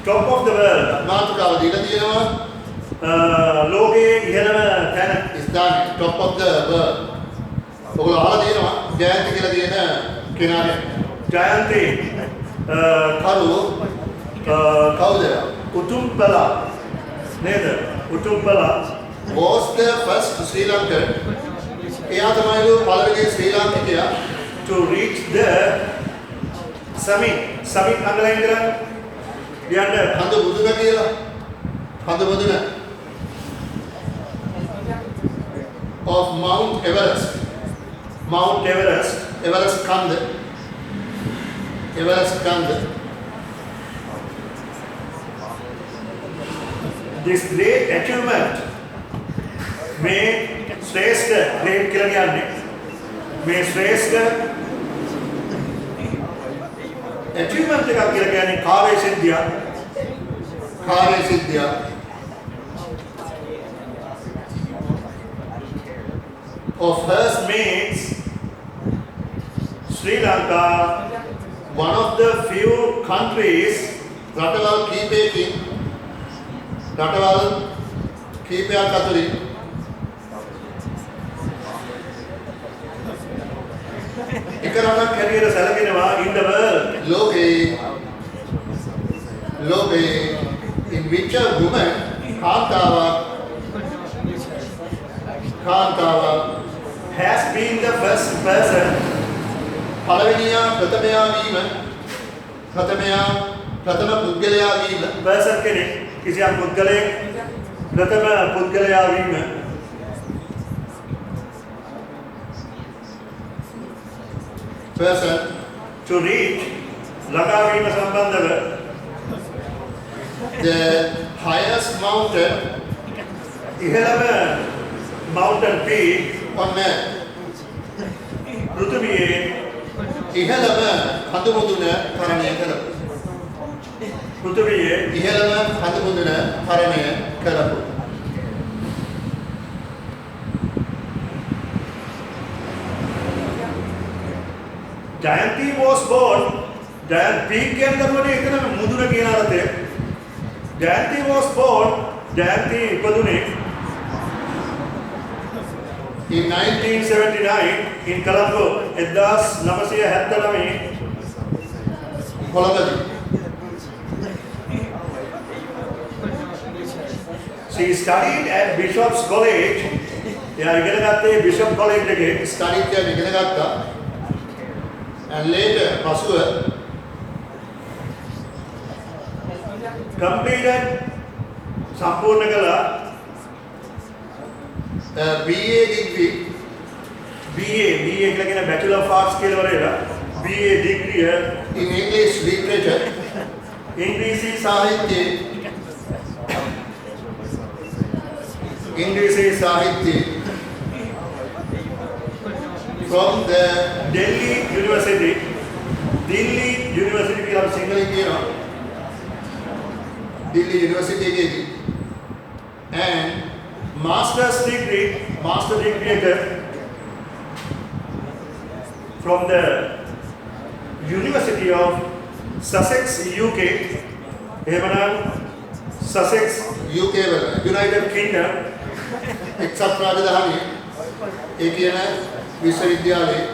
Top of the world. මාතෘකාව දීලා තියෙනවා. ලෝකයේ ඉහළම තැන ස්ථානේ top of the world. ඔයගොල්ලෝ අහලා තියෙනවා ජයන්ති කියලා තියෙන කෙනාගේ. ජයන්ති කරු කවුද? Utumpala නේද? Utumpala was the first Sri Lankan. එයා තමයිලු පළවෙනි ශ්‍රී ලාංකිකයා to reach the summit. Summit underline කරන්න. යන්න කඳ මුදුන කියලා. කඳ මුදුන of Mount Everest. Mount Everest. Everest කන්ද. Everest කන්ද. This great achievement may ශ්‍රේෂ්ඨ great කියලා කියන්නේ මේ ශ්‍රේෂ්ඨ achievement එකක් කියලා කියන්නේ කාර්ය සිද්ධිය. කාර්ය සිද්ධිය. Of hers makes Sri Lanka one of the few countries රටවල් කීපයකින් රටවල් කීපයක් අතරින් එක රටක් හැටියට සැලකෙනවා in the world. ලෝකේ in which a woman කාන්තාවක් has been the first person පළවෙනියා ප්‍රථම පුද්ගලයා වීම person කෙනෙක් කිසියම් පුද්ගලයෙක් ප්‍රථම පුද්ගලයා වීම person to reach ළඟා වීම සම්බන්ධව the highest mountain ඉහළම mountain peak on earth. පෘථිවියේ ඉහළම කඳු මුදුන තරණය කරපු. පෘථිවියේ ඉහළම කඳු මුදුන තරණය කරපු. Jayanti was born. Peak කියන්නේ එතන මුදුන කියන අර්ථය. Jayanti was born. Jayanti ඉපදුනේ In 1979 in Colombo. 1979 කොළඹදී she studied at Bishop's College. එයා ඉගෙන ගත්තේ Bishop College එකේ. studied there ඉගෙන ගත්තා. And later පසුව completed සම්පූර්ණ කළා BA degree BA කියලා කියන Bachelor of Arts කියලා වරේලා BA degree in English literature ඉංග්‍රීසි සාහිත්‍ය from the Delhi University කියලා සිංහලෙන් කියනවා Delhi University එකේදී and master degree එක from the University of Sussex UK එහෙමනම් Sussex UK වල United Kingdom එක්සත් රාජධානිය ඒ කියන විශ්වවිද්‍යාලයේ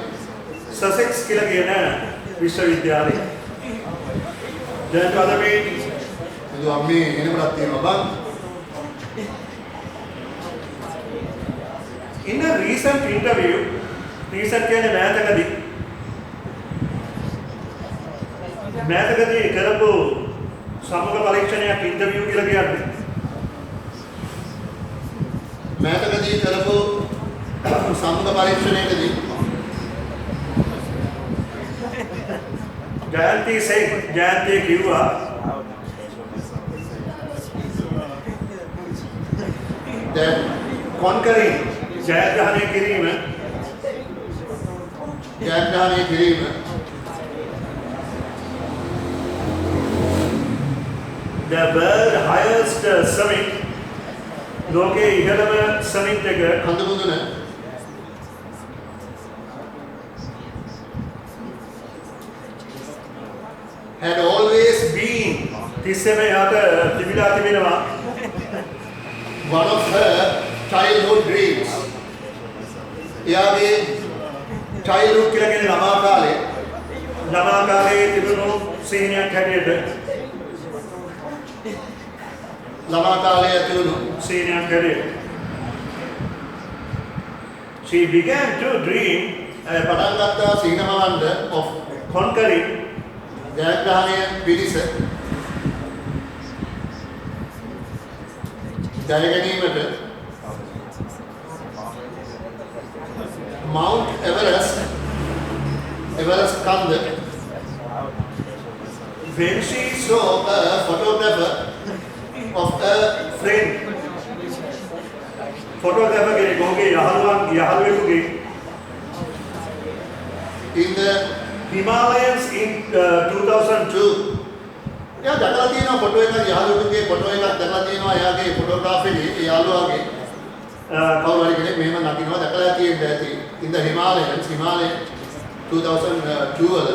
Sussex කියලා කියන විශ්වවිද්‍යාලය දැන් අදමේ ඉතින් අම්මේ එනකොටත් තියෙනවා බං in a recent interview කියන්නේ මෑතකදී කරපු සමුග පරීක්ෂණයක් ඉන්ටර්විව් කියලා කියන්නේ මෑතකදී කරපු සමුග පරීක්ෂණයකදී ජයන්ති කිව්වා that conquering ජයග්‍රහණය කිරීම the world highest summit ලෝකයේ ඉහළම summit එක කඳු මුදුන had always been තිස්සෙම යාට තිබිලා තිබෙනවා one of her childhood dreams එයාගේ childhood කියලා කියන්නේ ළමා කාලේ ළමා කාලයේ තිබුණු සීනියක් හැටියට ළමා කාලයේ ඇති වුණු senior career. She began to dream පටන් ගත්තා සීනමවන්ද of conquering ජයග්‍රහණය පිණිස ජය ගැනීමට Mount Everest කන්ද when she saw a photographer of a friend photographer කෙනෙක් ඔහුගේ යහළුවෙකුගේ in the Himalayas in 2002 එයා දැකලා තියෙනවා ෆොටෝ එකක් යාළුවෙකුගේ ෆොටෝ එකක් දැකලා තියෙනවා එයාගේ ෆොටෝග්‍රාෆරේ ඒ යාළුවාගේ කවුරු හරි කෙනෙක් මෙහෙම නගිනවා දැකලා තියෙන්න ඇති in the Himalayas 2002 වල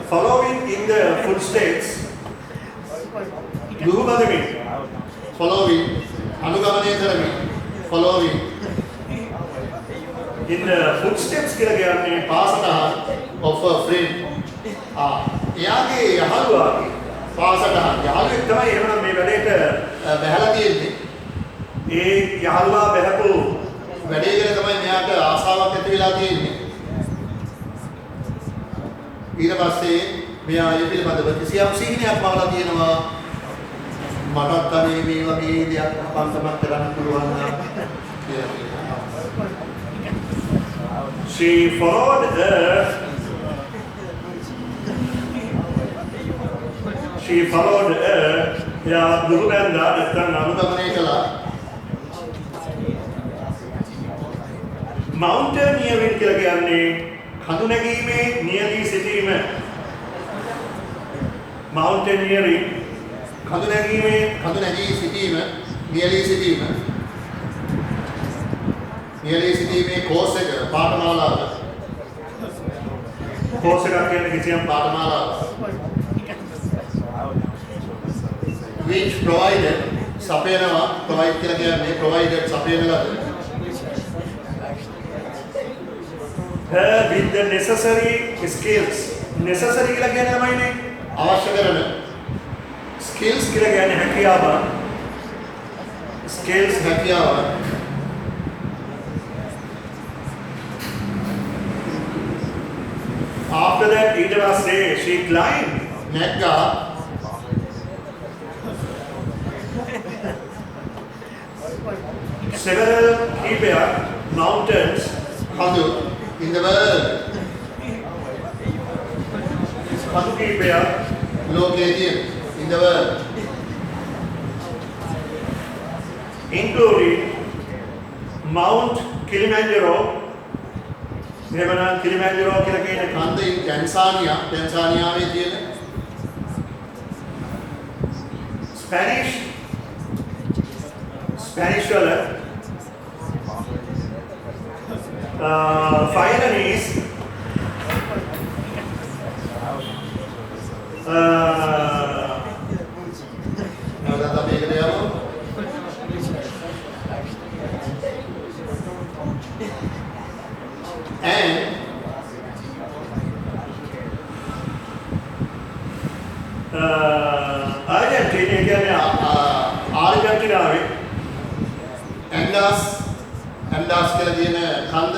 following in the footsteps දුහුබදමින් following අනුගමනය කරමින් following in the footsteps කියලා කියන්නේ පාසටහන් of a friend එයාගේ යහළුවාගේ පාසටහන් යහළුවෙක් තමයි එහෙමනම් මේ වැඩේට බැහැලා තියෙන්නේ ඒ යහළුවා බැහැපු වැඩේ ගැන තමයි මෙයාට ආසාවක් ඇති වෙලා තියෙන්නේ ඊට පස්සේ මෙයා ඒ පිළිබඳව කිසියම් සිහිනයක් මවලා තියෙනවා මටත් අනේ මේ වගේ දෙයක් අපන්තමක් කරන්න පුළුවන් නම් කියලා. she followed යා දුරුබැන්දා නැත්නම් අනුගමනය කළා mountaineering කියලා කියන්නේ කඳු නැගීමේ නියැලී සිටීම mountaineering කඳු නැගී සිටීම නියැලී සිටීමේ කෝස් එක පාඨමාලාව course එකක් කියන්නේ කිසියම් පාඨමාලාව which provided සපයනවා provide කියලා කියන්නේ provided සපයන ලද her with the necessary skills necessary කියලා කියන්නේ ළමයිනේ අවශ්‍ය කරන skills කියලා කියන්නේ හැකියාව skills හැකියාව after that ඊට පස්සේ she climbed නැග්ගා several කීපයක් mountains කඳු in the world කඳු කීපයක් ලෝකයේ තියෙන in the world including Mount Kilimanjaro එහෙමනම් Kilimanjaro කියලා කියන කන්ද in ටැන්සානියාවේ තියෙන Spanish වල finalist නවදත් අපි එකට යමු and Argentina කියන්නේ ආර්ජන්ටිනාවේ ඇන්ඩාස් කියලා කියන කන්ද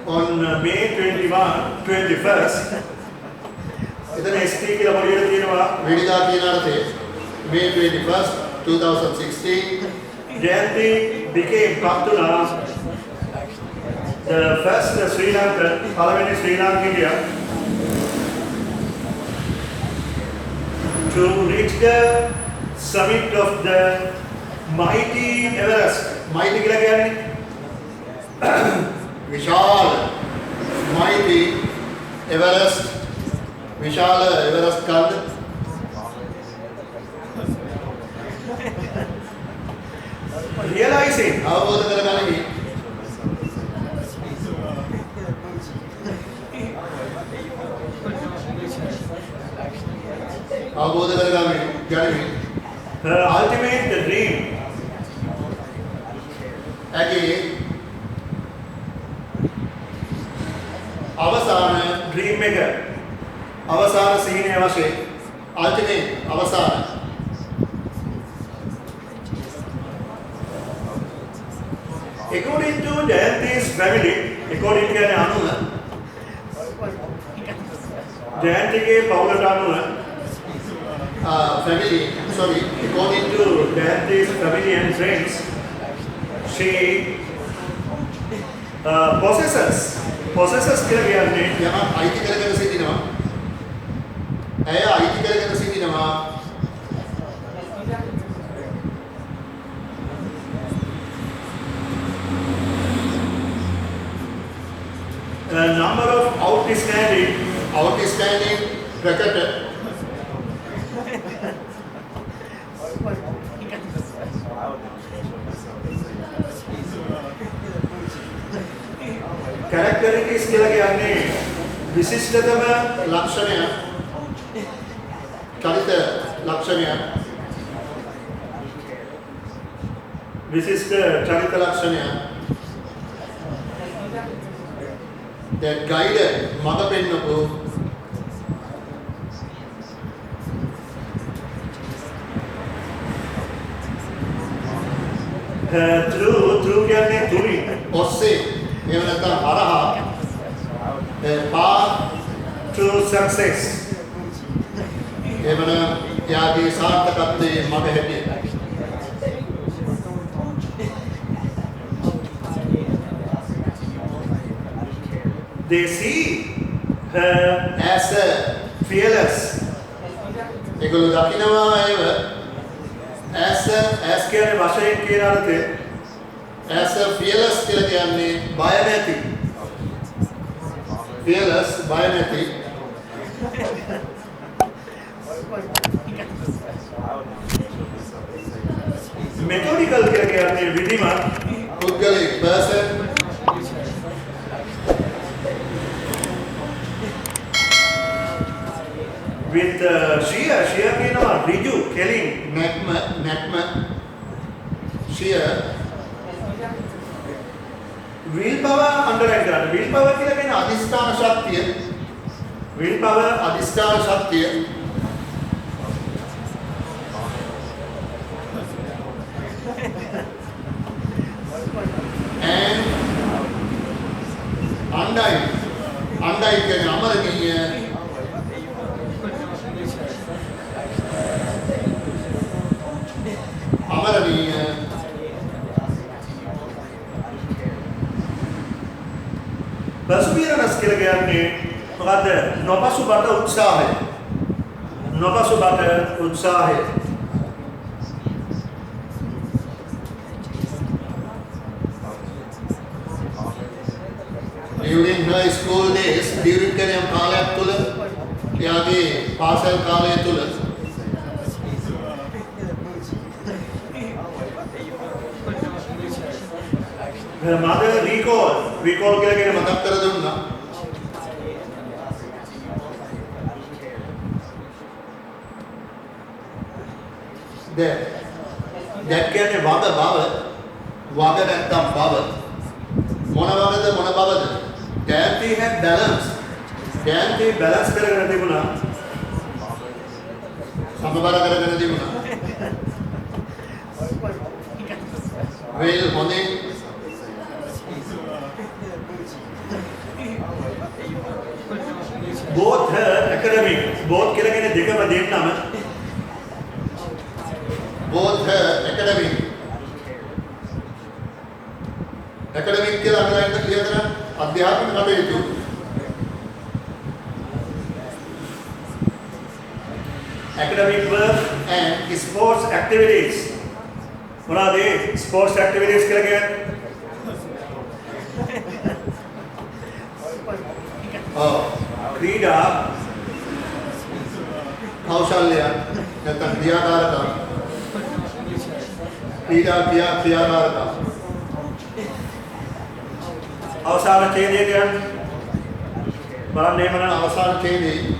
on May 21st එතන ST කියලා පොඩියට තියෙනවා වෙනිදා කියන අර්ථයේ May 21st 2016 Jayanti became Kaptuna the first Sri Lankan පළවෙනි ශ්‍රී ලාංකිකයා to reach the summit of the mighty Everest. Mighty කියලා කියන්නේ විශාල mighty Everest විශාල එවරස්ට් කන්ද realizing අවබෝධ කරගනිමි අවබෝධ කරගනිමි her ultimate dream ඇගේ අවසාන dream එක අවසාන සීනය වශයෙන් ultimate අවසාන according to Jayanti's family according කියන්නේ අනුව ජයන්තිගේ පවුලට අනුව family sorry according to Jayanti's family and friends she possesses කියලා කියන්නේ යමක් අයිති කරගෙන සිටිනවා ඇය අයිති කරගෙන සිටිනවා a number of outstanding cricketer characteristics කියලා කියන්නේ විශිෂ්ටතම ලක්ෂණය චරිත ලක්ෂණය විශිෂ්ට චරිත ලක්ෂණය that guided මඟ පෙන්වපු through කියන්නේ තුලින් ඔස්සේ එහෙම නැත්නම් හරහා path to success එහෙම යාගේ සාර්ථකත්වයේ මඟ හැටියට they see her as a fearless ඒගොල්ලෝ දකිනවා ඒව as කියන්නේ වශයෙන් කියන අර්ථය as a fearless කියලා කියන්නේ බය නැති fearless බය නැති methodical කියලා කියන්නේ විධිමත් පුද්ගලික person with sheer කියනවා ඍජු කෙලින් නැත්ම sheer will power underline කරන්න will power කියලා කියන්නේ අධිෂ්ඨාන ශක්තිය will power අධිෂ්ඨාන ශක්තිය and අණ්ඩයි කියන්නේ අමරණීය perseverance කියලා කියන්නේ මොකද්ද නොපසුබට උත්සාහය during her school days during කරන කාලයක් තුල එයාගේ පාසල් කාලය තුල her mother recall කියලා කියන්නේ මතක් කර දුන්නා that කියන්නේ වග නැත්තම් බව මොන වගද මොන බවද Jayanti had balance කරගෙන තිබුණා සමබර කරගෙන තිබුණා well හොඳින් both her academic both කියලා කියන්නේ දෙකම දෙන්නම both her academic කියලා අගලයින්ද ක්ලියර් කරන්න අධ්‍යාපන කටයුතු academic work and sports activities මොනවාද sports activities කියලා කියන්නේ ක්‍රීඩා කෞශල්‍ය නැත්නම් ක්‍රියාකාරකම් ක්‍රියාකාරකම් අවසාන ඡේදය කියන්නේ බලන්න එහෙමනම් අවසාන ඡේදයේ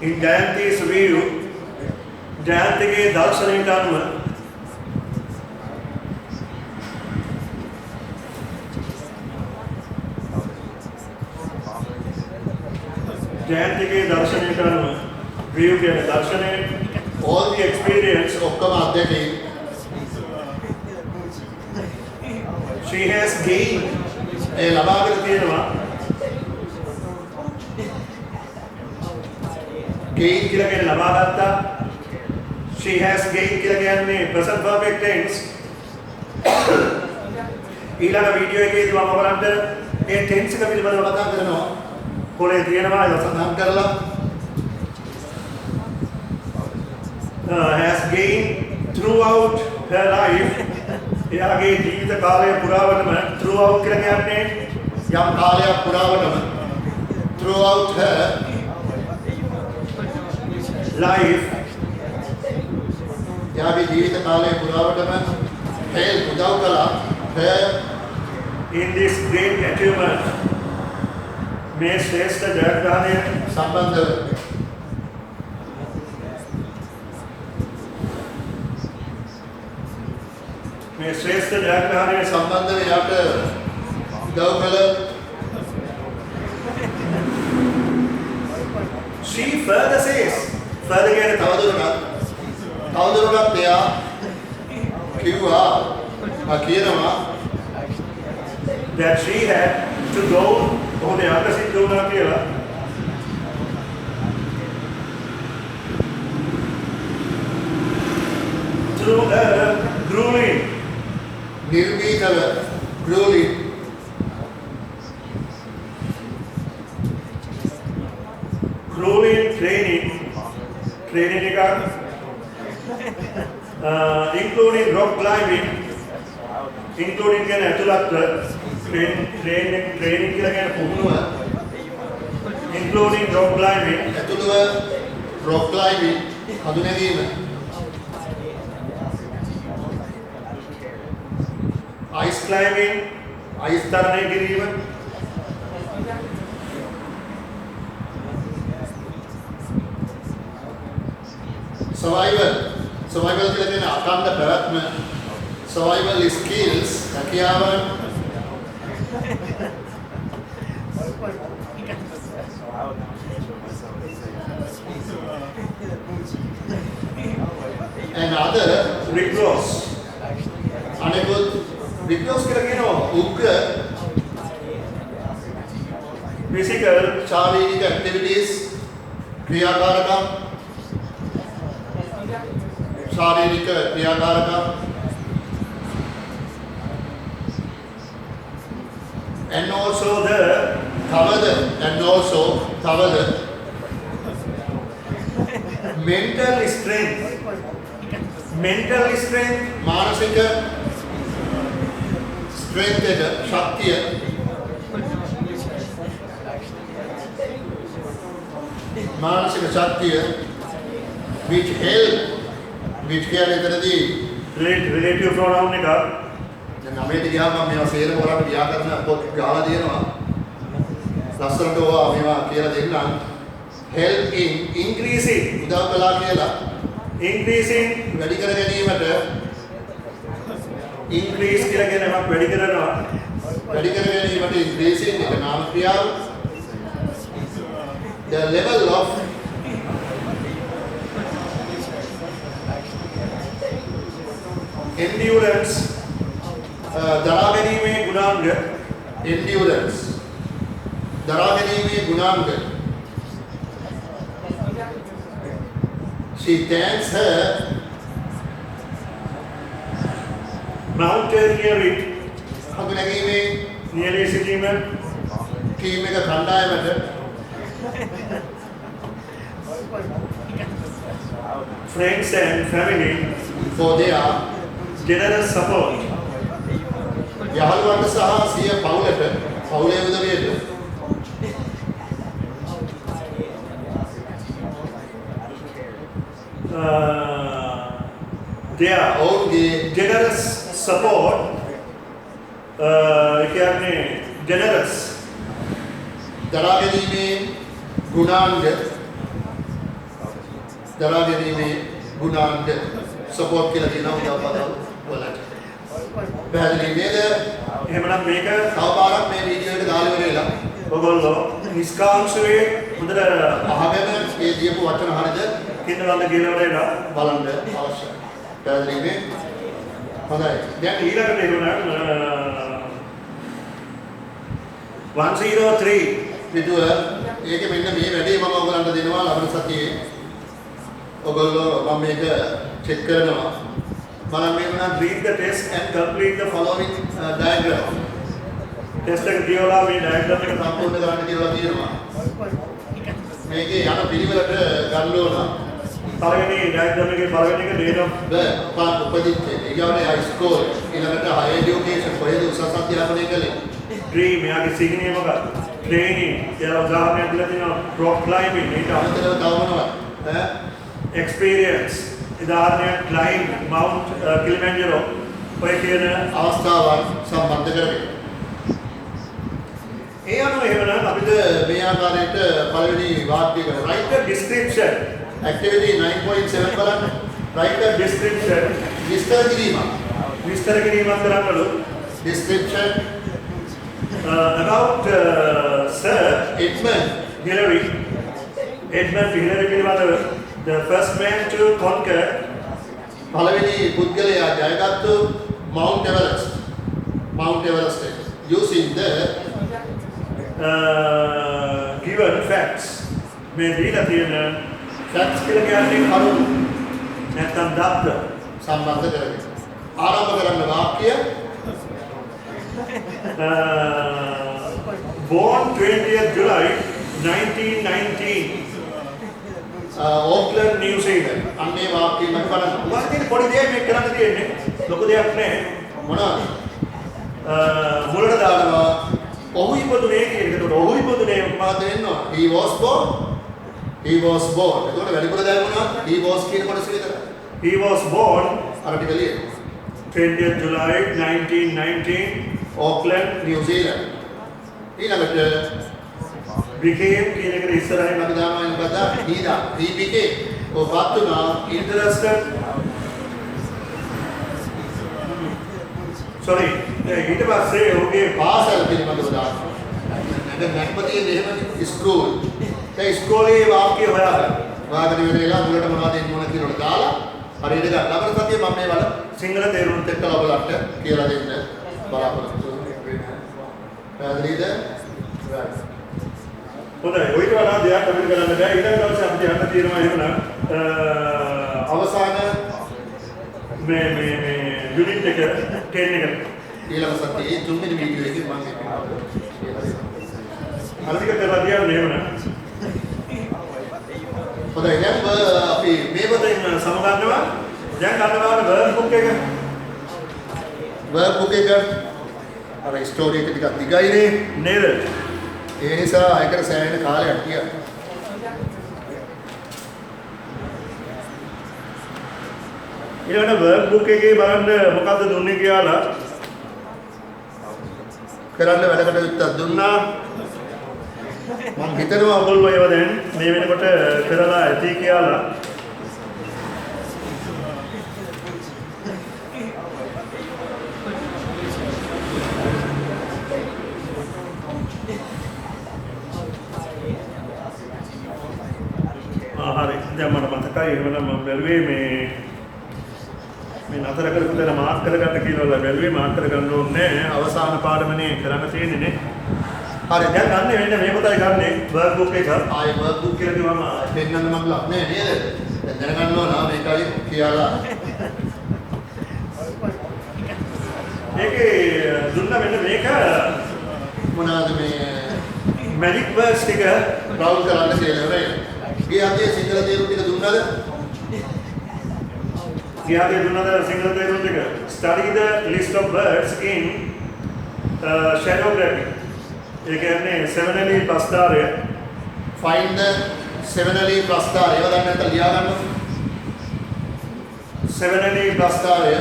in Jayanti's view ජයන්තිගේ දර්ශනයට අනුව ජයන්ති के දර්ශනයට අනුව view කියන දර්ශනය all the experience ඔක්කොම අත්දැකීම් she has gained ඒ ලබාගෙන තියෙනවා gain කියලා කියන්නේ ලබා ගත්තා she has gained කියලා කියන්නේ present perfect tense ඊළඟ වීඩියෝ එකේදී මම ඔයගලන්ට මේ tense එක පිළිබඳව කතා කරනවා පොලේ තියෙනවා ඒක සඳහන් කරලා has gained throughout her life එයාගේ ජීවිත කාලය පුරාවටම throughout කියලා කියන්නේ යම් කාලයක් පුරාවටම throughout her life එයාගේ ජීවිත කාලය පුරාවටම help උදව් කළා her in this great achievement මේ ශ්‍රේෂ්ඨ ජයග්‍රහණය සම්බන්ධව මේ ශ්‍රේෂ්ඨ ජයග්‍රහණය සම්බන්ධව යාට උදව් කළ she further says further කියන්නේ තවදුරටත් එයා කිව්වා කියනවා that she had to go ඔහුට යන්න සිද්ධ වුණා කියලා through a grueling නිර්භීතව grueling training එකක් including rock climbing including කියන්නේ ඇතුළත් training කියලා කියන්නේ පුහුණුව including rock climbing ඇතුළුව rock climbing හඳුනැගීම ice climbing ice තරණය කිරීම survival කියලා කියන්නේ අඛණ්ඩ ප්‍රයත්න survival skills හැකියාවන් and other rigorous අනෙකුත් rigorous කියලා කියනවා උග්‍ර physical ශාරීරික activities ක්‍රියාකාරකම් ශාරීරික ක්‍රියාකාරකම් and also the තවද mental strength මානසික strength එක ශක්තිය මානසික ශක්තිය which කියන්නේ එතනදී relative pronoun එක දැන් අමේට ගියාම මම මේවා සේරම ඔයාලට ව්‍යාකරණ පොත් ගහලා දෙනවා ලස්සනට ඕවා මේවා කියලා දෙන්නම් help in increasing උදව් කළා කියලා increasing වැඩි කර ගැනීමට increase කියලා කියන්නේ මම වැඩි කරනවා වැඩි කර ගැනීමට increasing එක නාම ක්‍රියාව the level of endurance දරා ගැනීමේ ගුණාංග endurance දරා ගැනීමේ ගුණාංග she thanks her mountaineering හඳුනැගීමේ නියැලී සිටීම ටීම් එක කණ්ඩායමට friends and family for their generous support යහළුවන්ට සහ සිය පවුලේ උදවියට their ඔවුන්ගේ generous support කියන්නේ generous දරා ගැනීමේ ගුණාංග දරා ගැනීමේ ගුණාංග සපෝට් කියලා කියනවා උදව් පදවල වලට පැහැදිලි නේද එහෙමනම් මේක තව පාරක් මේ වීඩියෝ එක දාලා ඉවර වෙලා ඔයගොල්ලෝ නිස්කාංශයේ හොඳට අහගෙන ඒ දීපු වචන හරියද කින්නවන්ද කියලා වලේලා බලන්න අවශ්‍යයි. පැහැදිලිනේ? හොඳයි. දැන් ඊළඟට එනවා 103 පිටුව ඒකේ මෙන්න මේ වැඩේ මම ඔයගලන්ට දෙනවා ලබන සතියේ. ඔයගොල්ලෝ මම මේක චෙක් කරනවා. බලන්න මේ මොනවද read the test and complete the following diagram. Test එක දියවලා මේ ඩයග්‍රෑම් එක සම්පූර්ණ කරන්න කියලා තියෙනවා. මේකේ යන පිළිවෙලට ගන්න ඕන. පළවෙනි ඩයග්‍රෑම් එකේ පළවෙනි එක date of බෑ උපදිච්ච ඊගොල්ලෝ හයි ස්කූල් ඊළඟට හයි එඩියුකේෂන් කොහෙද උසස් අධ්‍යාපනය කළේ? dream එයාගේ සිග්නේ මොකක්ද? training කියලා උදාහරණයක් දීලා තියෙනවා rock climbing ඊට අමතරව තව මොනවද? experience උදාහරණයක් climb mount Kilimanjaro ඔය කියන අවස්ථාවන් සම්බන්ධ කරගෙන ඒ අනුව එහෙමනම් අපිට මේ ආකාරයට පළවෙනි වාක්‍යය කරලා write the description activity 9.7 බලන්න write the description විස්තර කිරීමක් විස්තර කිරීමක් කරන්නලු description about sir Edmund Hillary පිළිබඳව the first man to conquer පළවෙනි පුද්ගලයා ජයගත්තු Mount Everest using the given facts මේ දීලා තියෙන facts කියලා කියන්නේ කරුණු නැත්නම් දත්ත සම්බන්ධ කරගෙන ආරම්භ කරන්න වාක්‍ය born 20th July 1919 Auckland New Zealand අන්නේ වාක්‍යෙ මම බලන්න වාක්‍යෙ පොඩි දෙයක් මේක කරන්න තියෙන්නේ ලොකු දෙයක් නෑ මොනවද මුලට දානවා ඔහු ඉපදුනේ කියන එකට ඔහු ඉපදුනේ මොකක්ද වෙන්නේ he was born එතකොට වැඩිපුර දැන් මොනවද he was කියන කොටස විතර he was born අර ටික ලියන්න 20th July 1919 Auckland New Zealand ඊළඟට became කියන එකට ඉස්සරහින් අපි දානවා මොකද he became ඔපත් තුනා interested sorry ඊට පස්සේ ඔහුගේ පාසල් පිළිබඳව දානවා නැත්නම් නැක්පතියේ එහෙමනේ ස්කූල් ඒ ඉස්කෝලේ වාක්‍ය හොයාගන්න වාදන වෙලේලා මුලට මොනවද එන්න ඕන කියනකොට දාලා හරියට ගන්න. ලබන සතියේ මම මේ වල සිංහල තේරුම් එක්ක ඔයගලන්ට කියලා දෙන්න බලාපොරොත්තු වෙනවා. පැහැදිලිද? හොඳයි. ඔයිට වඩා දෙයක් අපිට කරන්න බෑ. ඊළඟ දවසේ අපිට යන්න තියෙනවා එහෙමනම් අවසාන මේ යුනිට් එක 10 එක ඊළඟ සතියේ තුන්වෙනි වීඩියෝ එකේ මම අනික කරලා තියන්න එහෙමනම් හොඳයි දැන් අපි මේ පොතෙන් සමගන්නවා දැන් ගන්න බලන්න වර්ක් බුක් එක අර ස්ටෝරි එක ටිකක් දිගයිනේ නේද ඒ නිසා ඒකට සෑහෙන කාලයක් ගියා ඊළඟ වර්ක් බුක් එකේ බලන්න මොකද්ද දුන්නේ කියලා කරන්න වැඩකට යුක්තක් දුන්නා මම හිතනවා ඔයගොල්ලෝ ඒවා දැන් මේ වෙනකොට කරලා ඇති කියලා හරි දැන් මට මතකයි එහෙනම් මම බැලුවේ මේ නතර කරපු තැන මාර්ක් කරගන්න කියලා බැලුවේ මාර්ක් කරගන්න ඕනේ අවසාන පාඩමනේ කරන්න තියෙන්නේ නේ හරි දැන් ගන්න වෙන්නේ මේ පොතයි ගන්නෙ වර්ක් බුක් එක ආයේ වර්ක් බුක් කියලා කිව්වම දෙන්නන්න මම ලක් නෑ නේද දැන් දැනගන්න ඕන මේකයි කියලා මේකේ දුන්න මෙන්න මේක මොනවාද මේ මැජික් වර්ඩ්ස් ටික බ්‍රවුන් කරන්න කියලා නේ ගේ අතේ සිංහල තේරුම් ටික දුන්නද ගියාගේ දුන්නද සිංහල තේරුම් ටික study the list of words in shadowgraphy ඒ කියන්නේ සෙවනලි ප්‍රස්තාරය find the සෙවනලි ප්‍රස්තාරය ඒවා දැන් නැත්නම් ලියා ගන්න සෙවනලි ප්‍රස්තාරය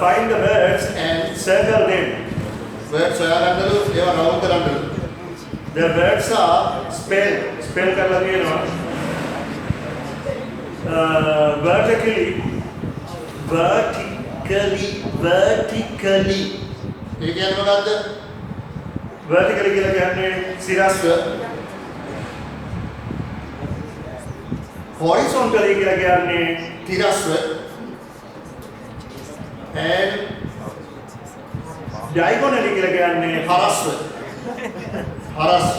find the words and circle them words හොයාගන්නලු ඒවා round කරන්නලු the words are spell කරලා තියෙනවා vertically ඒ කියන්නේ මොකද්ද? vertically කියලා කියන්නේ සිරස්ව. horizontally කියලා කියන්නේ තිරස්ව. and diagonally කියලා කියන්නේ හරස්ව. හරස්ව.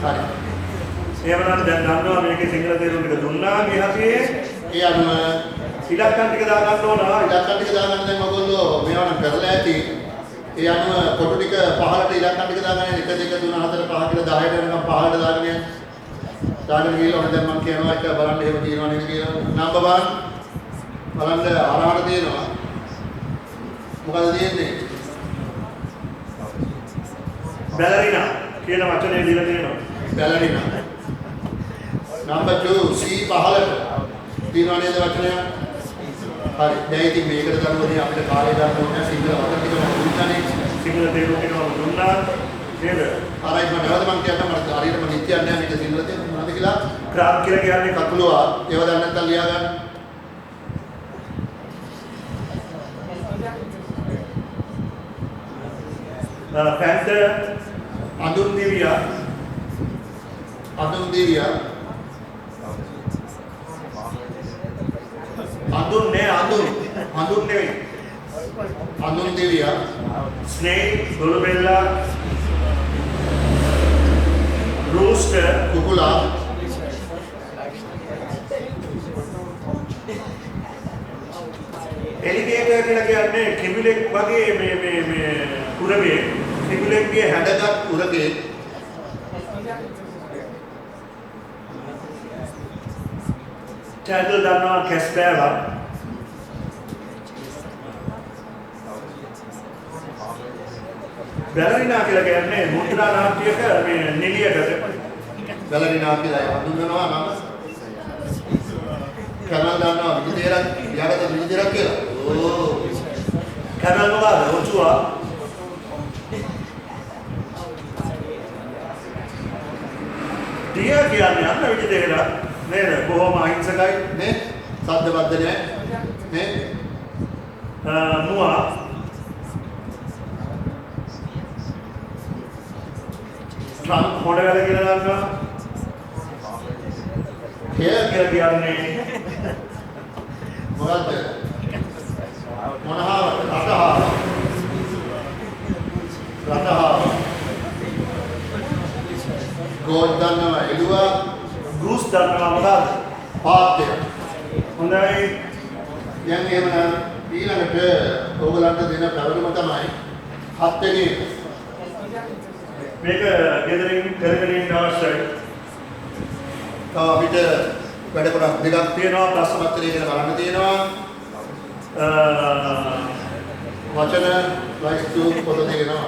හරි. එහෙමනම් දැන් දන්නවා මේකේ සිංහල තේරුම් ටික දුන්නා මේ හතියේ. ඒ අනුව ඉලක්කම් ටික දාගන්න ඕන. ඉලක්කම් ටික දාගන්න දැන් ඔයගොල්ලෝ මේවා නම් කරලා ඇති. ඒ අනුව කොටු ටික පහලට ඉලක්කම් ටික දාගන්න 1 2 3 4 5 කියලා 10ට වෙනකම් පහලට දාගෙන යන්න. දාගෙන ගිහලා ඔන්න දැන් මම කියනවා එක බලන්න එහෙම තියෙනවා නේද කියලා. නම්බර් 1 බලන්න අරහට තියෙනවා. මොකද තියෙන්නේ? බැලරිනා කියන වචනේ දීලා තියෙනවා. බැලරිනා. නම්බර් 2 C පහලට තියෙනවා නේද වචනය? හරි. දැන් ඉතින් මේකට ගන්නෝනේ අපිට කාලය ගන්න ඕනේ සිංහල වචන ටික මම දුන්නානේ. සිංහල තේරුම් ටික මම දුන්නා. නේද? හරි මම නැවත මම කියන්න මට හරියටම නිත්‍යයක් නෑ මේක සිංහල තේරුම මොනවද කියලා. ක්‍රාම් කියලා කියන්නේ කකුලවා ඒව දන්නේ නැත්නම් ලියා ගන්න. පැන්ත අඳුන් දිවියා අඳුන් දිවියා අඳුන් නෙවෙයි අඳුන් දිවියා ස්නේක් ගොළුබෙල්ලා රූස්ටර් කුකුලා එලිගේටර් කියලා කියන්නේ කිඹුලෙක් වගේ මේ උරගේ කිඹුලෙක්ගේ හැඩගත් උරගේ ටැගල් දන්නවා කැස්බෑවා බැලරිනා කියලා කියන්නේ මුද්‍රා නාට්‍යයක මේ නිලියකට බැලරිනා කියලා හඳුන්වනවා නම් කැනල් දන්නවා විදිතරක් යාකට විදිතරක් කියලා. ඕ කැනල් මොකද ඔචුවා දියා කියන්නේ අන්න විදිතරක් නේද බොහොම අහිංසකයි නේ සද්ද බද්ද නැහැ නේ මුවා ට්‍රංක් හොඩ වැඩ කියලා ගන්නවා කියලා කියන්නේ මොකද්ද මොනහා රටහා ගෝල් දන්නවා එළුවා ගූස් දන්නවා මොකද්ද පාත්‍ය හොඳයි දැන් එහෙමනම් ඊළඟට ඕගලන්ට දෙන පැවරුම තමයි 7 වෙනි මේක ගෙදරින් කරගෙන ඉන්න අවශ්‍යයි තව අපිට වැඩ කොටස් දෙකක් තියෙනවා ප්‍රශ්න පත්‍රය ගැන බලන්න තියෙනවා වචන ලයිස්තු පොත තියෙනවා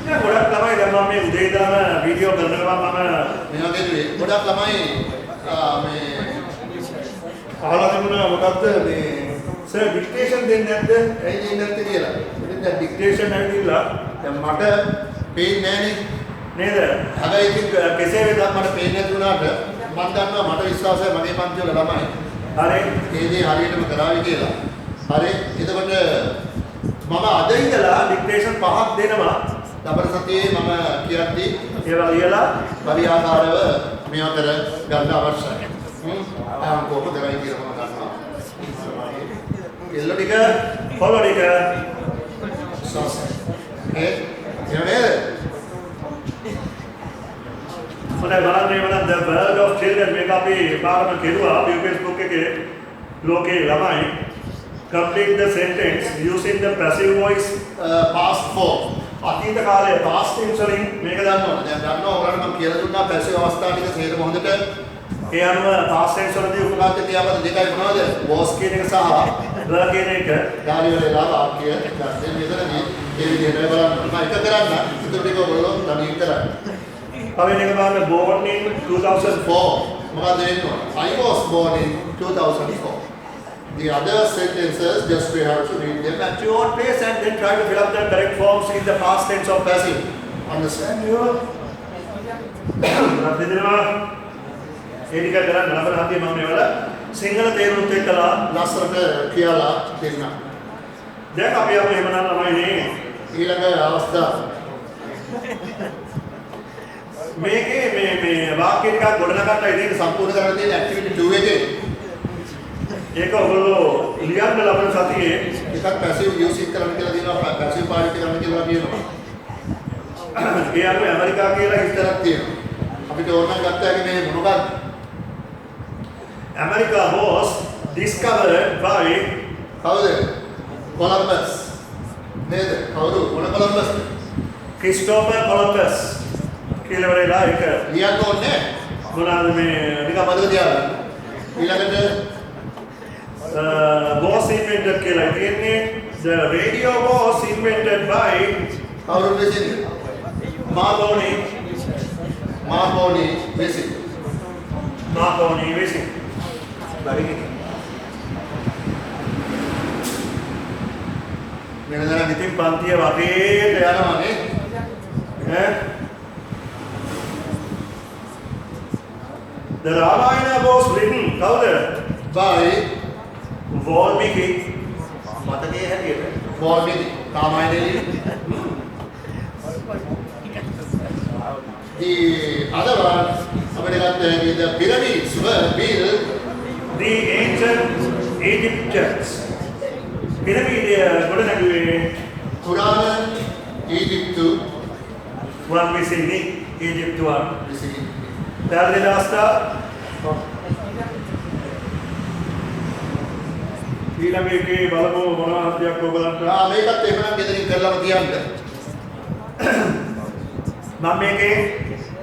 දැන් ගොඩක් ළමයි දැන් මම මේ උදේ ඉඳලාම වීඩියෝ කරනවා මම මේ වගේ ගොඩක් ළමයි මේ අහලා තිබුණා මොකද්ද මේ සර් ඩික්ටේෂන් දෙන්නේ නැද්ද ඇයි දෙන්නේ නැත්තේ කියලා. ඉතින් දැන් ඩික්ටේෂන් ඇවිල්ලා දැන් මට පේන්නේ නැහනේ නේද හැබැයි ඉතින් කෙසේ වෙතත් මට පේන්නේ නැති වුණාට මම දන්නවා මට විශ්වාසයි මගේ පන්ති වල ළමයි හරි මේ දේ හරියටම කරાવી කියලා. හරි එතකොට මම අද ඉඳලා ඩික්ටේෂන් 5ක් දෙනවා දබර සතියේ මම කියද්දි ඒවා ලියලා පරිආකාරව මේ අතර ගන්න අවශ්‍යයි. කොහොමද කරන්නේ කියලා මම දන්නවා. එල්ල ටික පොළ ටික සස් එනේ හොඳයි බලන්න එවනම් the world of children මේක අපි පාඩම කෙරුවා Facebook එකේ ලෝකේ ළමයි complete the sentence using the passive voice past form අතීත කාලයේ past tense වලින් මේක දන්න ඕන. දැන් දන්නවා ඔයාලට මම කියලා දුන්නා පැසිව් අවස්ථා ටික සේරම හොඳට ඒ අනුව past tense වලදී උපකාරක ක්‍රියාපද දෙකයි මොනවද was කියන එක සහ were කියන එක ධාරි වලලා වාක්‍ය දැන් මෙතනදී ඒ විදිහට බලන්න මම එක කරන්න ඉතුරු ටික ඔයගොල්ලෝ තනියෙන් කරන්න. පළවෙනි එක බලන්න born in 2004 මොකද වෙන්නේ? I was born in 2004. The other sentences just we have to read them at your own pace and then try to fill up the correct forms in the past tense of passive. Understand? අපිට දෙනවා ඒ ටික කරන්න ලබන හතිය මම මේවල සිංහල තේරුම් එක්කලා ලස්සනට කියලා දෙන්න. දැන් අපි යමු එහෙමනම් ළමයිනේ ඊළඟ අවස්ථාව. මේකේ මේ වාක්‍ය ටිකක් ගොඩනගන්න ඉතින් සම්පූර්ණ කරන්න තියෙන ඇක්ටිවිටි 2 එකේ ඒක ඔයගොල්ලෝ ලියන්න ලබන සතියේ එකක් පැසිව් යූසින් කරන්න කියලා දිනවා පැසිව් පාවිච්චි කරන්න කියලා කියනවා. ඒ අනුව ඇමරිකා කියලා විස්තරක් තියෙනවා. අපිට ඕන නම් ගත්තාගේ මේ මොනවද? America was discovered by කවුද? කොලම්බස්. නේද? කවුරු? මොන කොලම්බස්? Christopher Columbus කියලා වෙලා ඒක ලියන්න ඕනේ. මොනවාද මේ නිකන් මතක තියාගන්න. ඊළඟට was invented කියලා කියන්නේ the radio was invented by කවුරු විසින්? Marconi විසින්. මෙන්න ඉතින් පන්තිය වටේට යනවා නේ. The Ramayana was written කවුද? by Valmiki මතකයේ හැටියට Valmiki රාමායනයේ the other one අපිට ගත්ත හැකි the pyramids were built the ancient Egyptians පිරමීඩය ගොඩ නැගුවේ පුරාණ ඊජිප්තු වන් විසිනි ඊජිප්තුවන් විසින් පැහැදිලි අවස්ථා ඊළඟ එකේ බලමු මොනවා හදියක් ඔයගලන්ට මේකත් එහෙමනම් ගෙදරින් කරලාම කියන්න මම මේකේ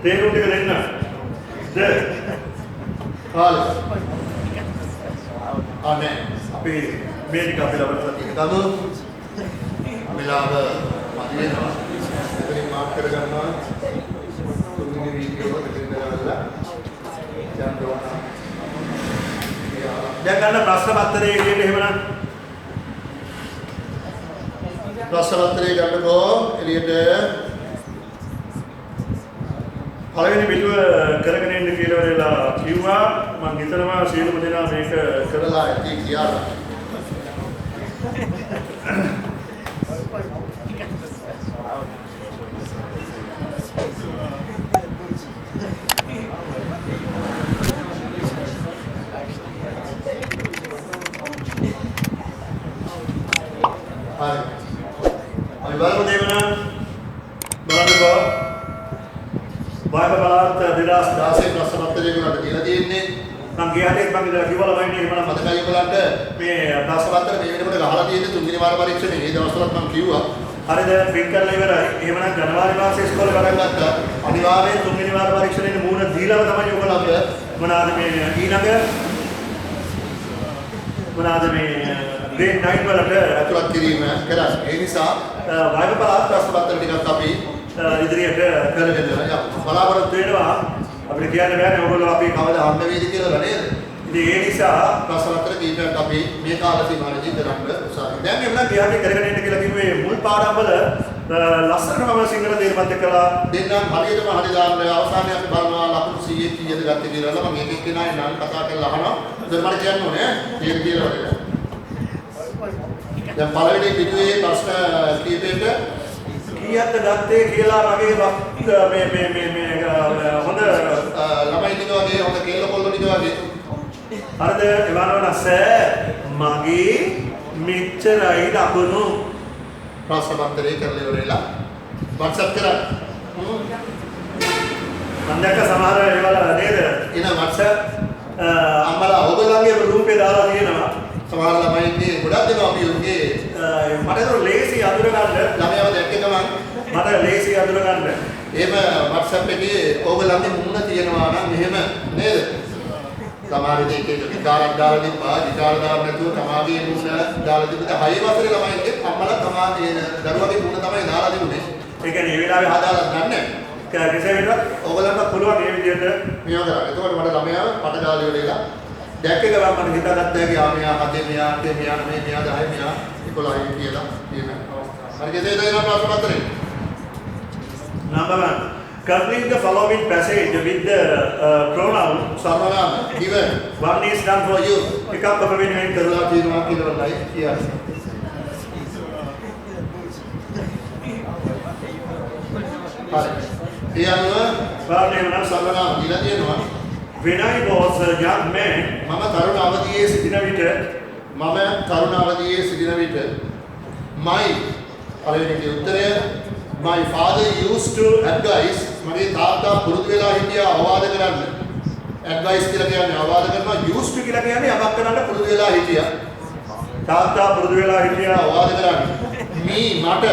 තේරුම් ටික දෙන්න අනේ අපි මේ ටික අපි ලබන්න ගමු අපිලාව මදි වෙනවා එතනින් මාක් කරගන්නවා තුන්වෙනි වීඩියෝ එකට දාලා දැන් ඕන දැන් ගන්න ප්‍රශ්න පත්‍රයේ එළියට එහෙමනම් ප්‍රශ්න පත්‍රය ගන්නකෝ එළියට පළවෙනි පිටුව කරගෙන ඉන්න කියලා වෙලා කිව්වා මම හිතනවා සියලුම දෙනා මේක කරලා ඇති කියලා අපි බලමු දෙවන බලන්නකෝ බාහිර බලවත් 2016 ප්‍රශ්න පත්‍රය ගුණට දීලා තියෙන්නේ මම ගියාට මම ඉඳලා කිව්වලා වයින් එහෙමනම් මතකයි ඔයගලන්ට මේ ප්‍රශ්න පත්‍ර මේ වෙනකොට ගහලා තියෙන්නේ තුන්වෙනි වාර පරීක්ෂණේ මේ දවස්වලත් මම කිව්වා හරිද ප්‍රින්ට් කරලා ඉවරයි එහෙමනම් ජනවාරි මාසයේ ඉස්කෝලේ පටන් ගත්තා අනිවාර්යයෙන් තුන්වෙනි වාර පරීක්ෂණේ මූණ දීලාම තමයි ඔයගොල්ලෝ මොනවාද මේ ඊළඟ මොනවාද මේ grade 9 වලට අතුලත් කිරීම කරා ඒ නිසා බාහිර බලවත් ප්‍රශ්න පත්‍ර ටිකක් අපි ඉදිරියට කරගෙන යමු බලාපොරොත්තු වෙනවා අපිට කියන්න බෑනේ ඔයගොල්ලෝ අපි කවදා හම්බ වෙයිද කියලා නේද ඉතින් ඒ නිසා ප්‍රශ්න පත්‍ර කීපයක් අපි මේ කාල සීමාවේදී කරන්න උත්සාහ කරනවා දැන් එමුණා ගියාට කරගෙන යන්න කියලා කිව්වේ මුල් පාඩම් වල ලස්සනම සිංහල තේරුමත් එක්කලා දෙන්නම් හරියටම හරි දාන්න අවසානයේ අපි බලනවා ලකුණු 100 කීයද ගත්තේ කියලා මම එක එක්කෙනායි නම් කතා කරලා අහනවා ඉතින් මට කියන්න ඕනේ ඒක කියලා දැන් පළවෙනි පිටුවේ ප්‍රශ්න කීපයක කීයක්ද ගත්තේ කියලා මගේ මේ හොඳ ළමයි ටික වගේ හොඳ කෙල්ල කොල්ල ටික වගේ හරිද එවනවනස මගේ මෙච්චරයි ලකුණු ප්‍රශ්න පත්‍රය කරලා ඉවරලා WhatsApp කරා මම දැක්ක සමහර ඒවල නේද එන WhatsApp අම්මලා ඔයගොල්ලන්ගේ රූපේ දාලා තියෙනවා සමහර ළමයින්ගේ ගොඩක් දෙනවා අපි උන්ගේ මට ඒක ලේසි අඳුර ගන්න ළමයාව දැක්ක ගමන් මට ලේසි අඳුර ගන්න එහෙම WhatsApp එකේ ඕගොල්ලන්ගේ මුණ තියෙනවා නම් එහෙම නේද සමහර දෙයක විකාරක් දාලා තිබ්බා විකාර දාන්න නැතුව තමාගේ මුණ දාලා තිබ්බද 6 වසරේ ළමයින්ගේ අම්මලා තමාගේ දරුවගේ මුණ තමයි දාලා තිබුණේ ඒ කියන්නේ මේ වෙලාවේ හදාලා ගන්නෑ කෙසේ වෙතත් ඕගොල්ලන්ට පුළුවන් මේ විදිහට මේව කරා. එතකොට මට ළමයාව පටගාලි වෙලලා දැක්ක ගමන් මට හිතාගත්තා හැකි මෙයා 7 මෙයා 8 මෙයා 9 මෙයා 10 මෙයා 11 කියලා කියන අවස්ථාව. හරි කෙසේ දෙනවා ප්‍රශ්න පත්‍රේ. Number 1. Complete the following passage with the pronoun සර්වනාම given. one is done for you. එකක් ඔබ වෙනුවෙන් කරලා කරලා තියෙනවා කියලායි කියන්නේ. හරි. ඒ අනුව වාරණය වන සර්වනාම දීලා තියෙනවා. when I was a young man මම තරුණ අවදියේ සිටින විට මම තරුණ අවදියේ සිටින විට my පළවෙනි උත්තරය my father used to advise මගේ තාත්තා පුරුදු වෙලා හිටියා අවවාද කරන්න. advice කියලා කියන්නේ අවවාද කරනවා. used to කියලා කියන්නේ යමක් කරන්න පුරුදු වෙලා හිටියා. තාත්තා පුරුදු වෙලා හිටියා අවවාද කරන්න. me මට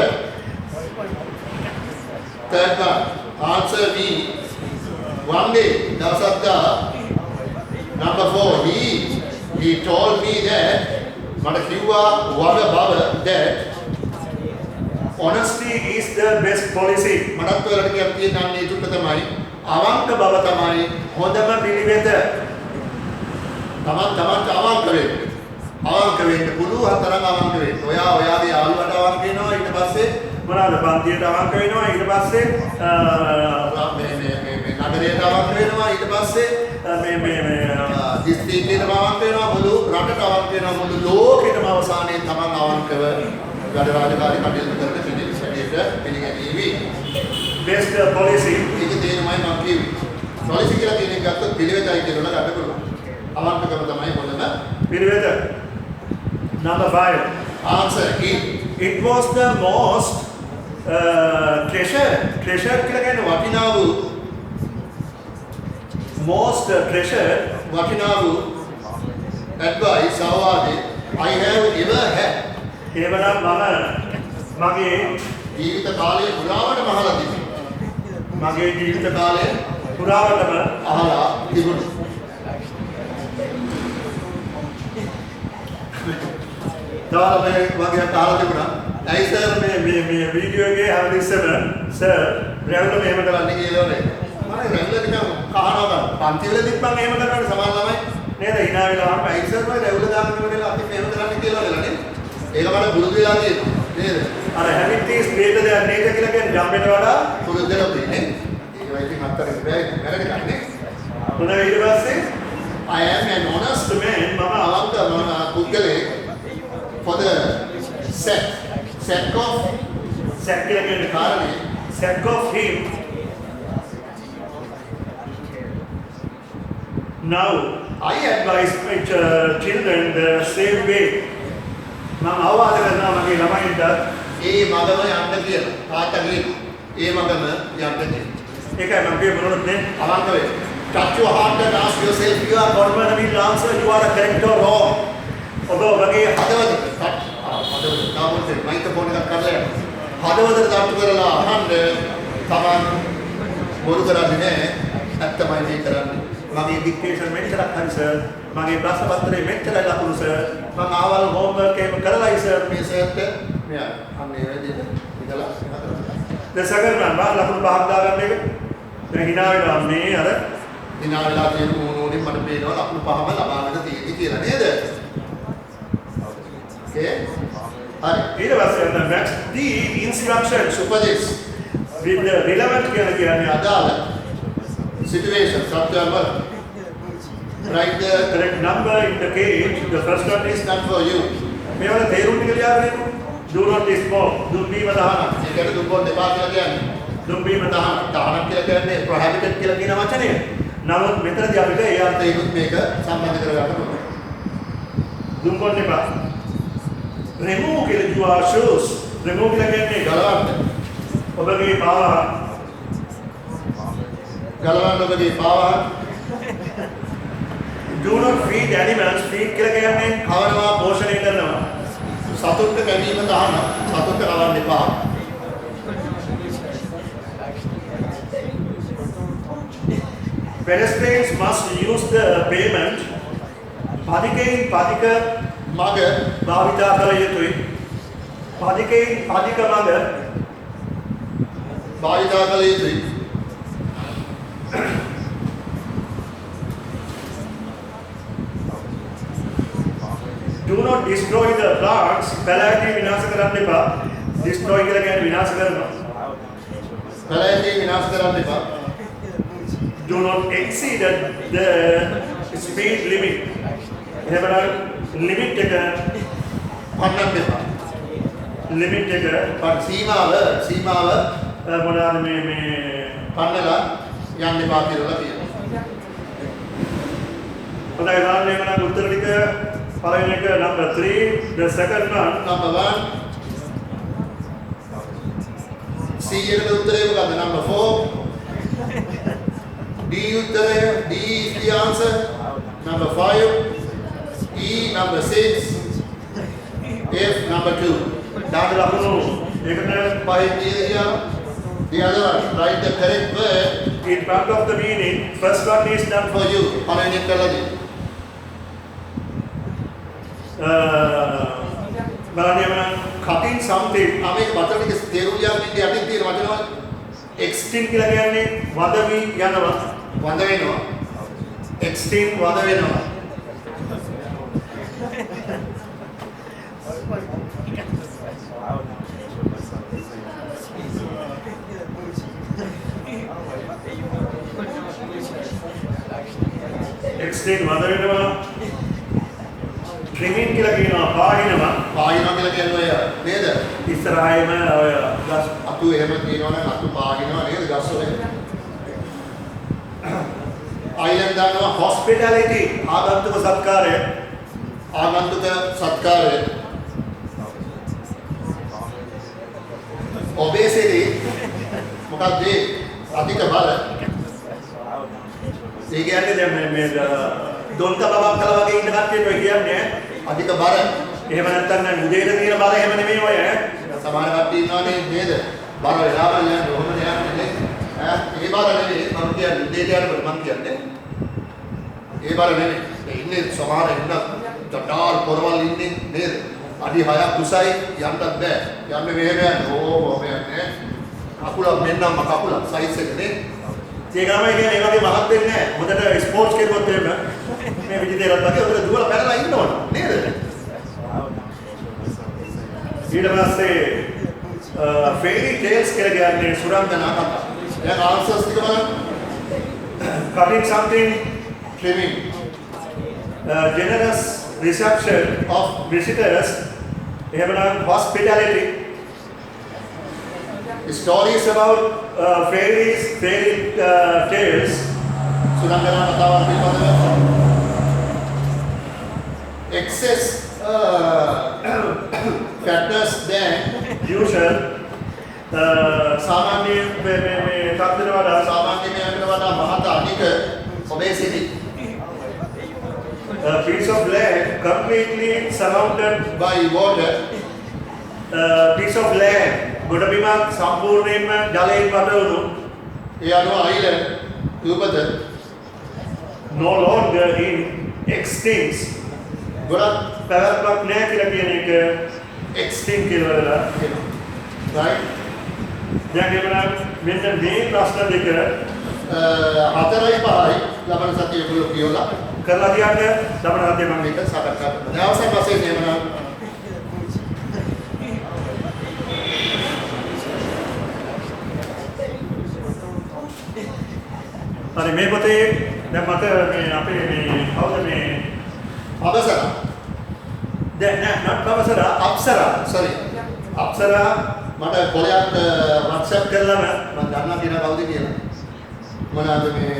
third one answer me one day දවසක් number 4 he told me that මට කිව්වා වග බව that honesty is the best policy. මටත් ඔයාලට කියන්න තියෙන අන්නේ තුන තමයි අවංක බව තමයි හොඳම පිළිවෙත. තමන්ට අවංක වෙන්න. අවංක වෙන්න පුළුවන් තරම් අවංක වෙන්න. ඔයා ඔයාගේ යාළුවට අවංක වෙනවා ඊට පස්සේ මොනවාද පන්තියට අවංක වෙනවා ඊට පස්සේ මේ නගරයට අවංක වෙනවා ඊට පස්සේ මේ දිස්ත්‍රික්කයට අවංක වෙනවා මුළු රටට අවංක වෙනවා මුළු ලෝකෙටම අවසානයේ තමන් අවංකව වැඩ රාජකාරී කටයුතු කරන කෙනෙක් හැටියට පිළිගැනීවි. best policy. ඒක තේරුමයි මම කිව්වේ. policy කියලා කියන එක ගත්තොත් පිළිවෙතයි කියලා ගන්න පුළුවන්. අවංකකම තමයි හොඳම පිළිවෙත. number 5 answer it was the most treasure කියලා කියන්නේ වටිනා වූ most treasure වටිනා වූ advice අවවාදේ I have ever had එවනම් මම මගේ ජීවිත කාලය පුරාවටම අහලා තිබෙනවා. මගේ ජීවිත කාලය පුරාවටම අහලා තිබුණා. තාල මේ වගේ අහලා තිබුණා. ඇයි සර් මේ වීඩියෝ එකේ හැම ඉස්සෙම සර් රැවුල මෙහෙම කරන්නේ කියලානේ. මම රැවුල නිකන් කහනවා ගන්න. පන්ති වලදීත් මම එහෙම කරනවානේ සමහර ළමයි. නේද hina වෙලාම ඇයි සර් මම රැවුල දාන්න කියලා අපි මෙහෙම කරන්නේ කියලානේ නේද? ඒක මට පුරුදු වෙලා තියෙනවා. නේද? අර habit is greater than nature කියලා කියන්නේ ජම්බෙට වඩා පුරුදු වෙලා තියෙන්නේ. ඒක වයිති හතරේ වැරදි කන්නේ. මොන ඊට පස්සේ I am an honest man. මම අවංක පුද්ගලෙක් for the sake of කියලා කියන්නේ කාරණේ sake of him. Now I advise my children the same way. මම අවවාද කරනවා මගේ ළමයින්ට ඒ මගම යන්න කියලා. තාත්තා කියන ඒ මගම යන්න කියලා. ඒකයි මම කියේ මොනවද නේ අවංක වෙන්න. Touch your heart and ask yourself you are God will answer you are correct or wrong. ඔබ ඔබගේ හදවත තාපොත් මයික්‍රොෆෝන් එකක් කරලා හදවතට තට්ටු කරලා අහන්න තමන් බොරු කරන්නේ නැහැ. ඇත්තමයි මේ කරන්නේ. මගේ ඩික්ටේෂන් මෙච්චරක් හරි සර් මගේ ප්‍රශ්න පත්‍රයේ මෙච්චරයි ලකුණු සර් මම ආවල් හෝම්වර්ක් එකම කරලායි සර් මේ සර්ට මෙයා අන්නේ වැඩිද ඉතලා දෙසකරන මම ලකුණු පහක් දාගන්න එක දැන් hina වෙනවා මේ අර hina වෙලා තියෙන මොනෝනේ මට පේනවා ලකුණු පහම ලබා ගන්න තියෙන්නේ කියලා නේද? Okay හරි ඊට පස්සේ අන්න next the instructions උපදේශ with the relevant කියන්නේ අදාළ situation සත්‍යවල write the correct number in the cage the first one is done for you මේවල තේරුම් ටික ලියාගෙන do not smoke දුම්බීම දහන ඒකට දුම්බොන් දෙපා කියලා කියන්නේ දුම්බීම දහන දානක් කියලා කියන්නේ prohibited කියලා කියන වචනය. නමුත් මෙතනදී අපිට ඒ අර්ථයකුත් මේක සම්බන්ධ කරගන්න පුළුවන්. දුම්බොන් දෙපා remove කියලා your shoes remove කියලා කියන්නේ ගලවන්න. ඔබගේ පාවහන් ගලවන්න ඔබගේ පාවහන්. do not feed animals feed කියලා කියන්නේ කවනවා පෝෂණය කරනවා සතුන්ට කැවීම තහන සතුන්ට කවන්න එපා. pedestrians must use the pavement පදිකෙන් පදික මග භාවිතා කළ යුතුයි පදිකෙන් පදික මග භාවිතා කළ යුතුයි. do not destroy the plants පැලෑටි විනාශ කරන්න එපා destroy කියලා කියන්නේ විනාශ කරනවා පළයේදී විනාශ කරන්න එපා. Do not exceed the speed limit. එහෙමනම් limit එක පන්නන්න එපා. limit එක සීමාව මොනවාද මේ පන්නලා යන්න එපා කියලා කියනවා. හොඳයි ගන්න එහෙමනම් උත්තර ටික පළවෙනි එක number 3, the second one Number 1. C එකට උත්තරේ මොකද්ද? Number 4. D උත්තරය D is the answer. Number 5. E number 6. F number 2. දාන ලකුණු ඒකට Five here. The other one. Write the correct word in front of the meaning. First one is done for you. පළවෙනි එක කළාද? බලන්න එහෙමනම් cutting something මේක වචන ටික තේරුම් ගන්න ඉන්නේ යටින් තියෙන වචන extend කියලා කියන්නේ වදවි යනවා. වඳ වෙනවා. extend වඳ වෙනවා. extend වද වෙනවා. trimming කියලා කියනවා පාහිනවා. පාහිනවා කියලා කියන්නේ නේද? ඉස්සරහායම ඔය ගස් අතු එහෙම තියෙනවනම් අතු පාහිනවා නේද ගස් වල. අයිලන්ඩ් දානවා hospitality ආගන්තුක සත්කාරය. obesity මොකක්ද අධික බල. ඒ කියන්නේ දැන් මේ දොන්ත බබක් කලා වගේ ඉන්න කට්ටියට ඔය කියන්නේ අධික බල. එහෙම නැත්නම් නම් උදේට තියෙන බල එහෙම නෙමෙයි ඔය සමහර කට්ටිය ඉන්නවනේ නේද? බර වෙලාවල් යන්නේ කොහොමද යන්නේ ඈ? ඒ බර නෙමෙයි මම කියන්නේ උදේට යනකොට මම කියන්නේ. ඒ බර නෙමෙයි. ඒ ඉන්නේ සමහර ඉන්න ජටාල් පොරවල් ඉන්නේ නේද? අඩි 6ක් උසයි යන්නත් බෑ. යන්නේ මෙහෙම යන්නේ. ඕ මෙහෙම කකුල මෙන්නම කකුල සයිස් එක නේ. ඒ ගාමයි කියන්නේ ඒ වගේ මහත් වෙන්නේ නැහැ. හොඳට ස්පෝර්ට්ස් කෙරුවොත් එහෙම මේ විදිහට වගේ හොඳට දුවලා පැනලා ඉන්න ඕන නේද? ඊට පස්සේ fairy tales කියලා කියන්නේ සුරංගනා කතා. දැන් ආන්සර්ස් ටික බලන්න. cutting something, trimming, generous reception of visitors, එහෙමනම් hospitality, stories about fairy tales, සුරංගනා කතාවක් පිළිබඳව excess factors than usual, සාමාන්‍ය මේ තත්ත්වයට වඩා සාමාන්‍ය මෙයකට වඩා මහත අධික obesity. a piece of land completely surrounded by water. piece of land ගොඩබිමක් සම්පූර්ණයෙන්ම ජලයෙන් වටවුණු ඒ අනුව island රූපද no longer in extinct ගොඩක් පැවැත්මක් නැහැ කියලා කියන එක extinct කියලා වෙලා right. දැන් එවනම් මෙන්න මේ ප්‍රශ්න දෙක 4යි 5යි ලබන සතියේ ඔයගොල්ලෝ කියවලා කරලා තියන්න ලබන සතියේ මම මේක සාකච්ඡා කරනවා. දැන් අවසන් වශයෙන් එවනම් හරි මේ පොතේ දැන් මට මේ අපේ මේ කවුද මේ අබසරා දැන් නෑ not බවසරා අප්සරා sorry අප්සරා මට කොලයක් WhatsApp කරලම මම දන්නවා කියන කවුද කියලා. මොනවාද මේ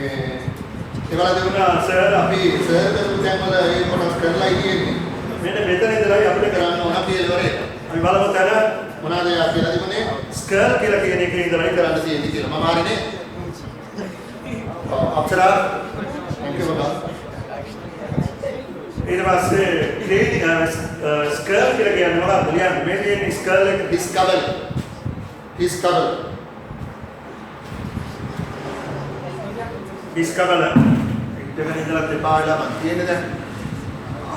ඒවල දෙන්නා සර් අපි සර් කරපු තැන් වල ඒ කොටස් කරලා ඉන්නේ. මෙන්න මෙතන ඉඳලා අපිට කරන්න ඕන පිළිවෙලේ. අපි බලමු තැන මොනවාද යා කියලා තිබුණේ ස්කර්ල් කියලා කියන එකේ ඉඳලා කරන්න තියෙන්නේ කියලා. මම හරිනේ. අප්සරා thank you බබා. ඊට පස්සේ ස්කර්ල් කියලා කියන්නේ මොකක්ද? ලියන්න මේ තියෙන ස්කර්ල් එක discover discover ඉතින් ඉඳලා දෙපාඩම තියෙන්නේ දැන්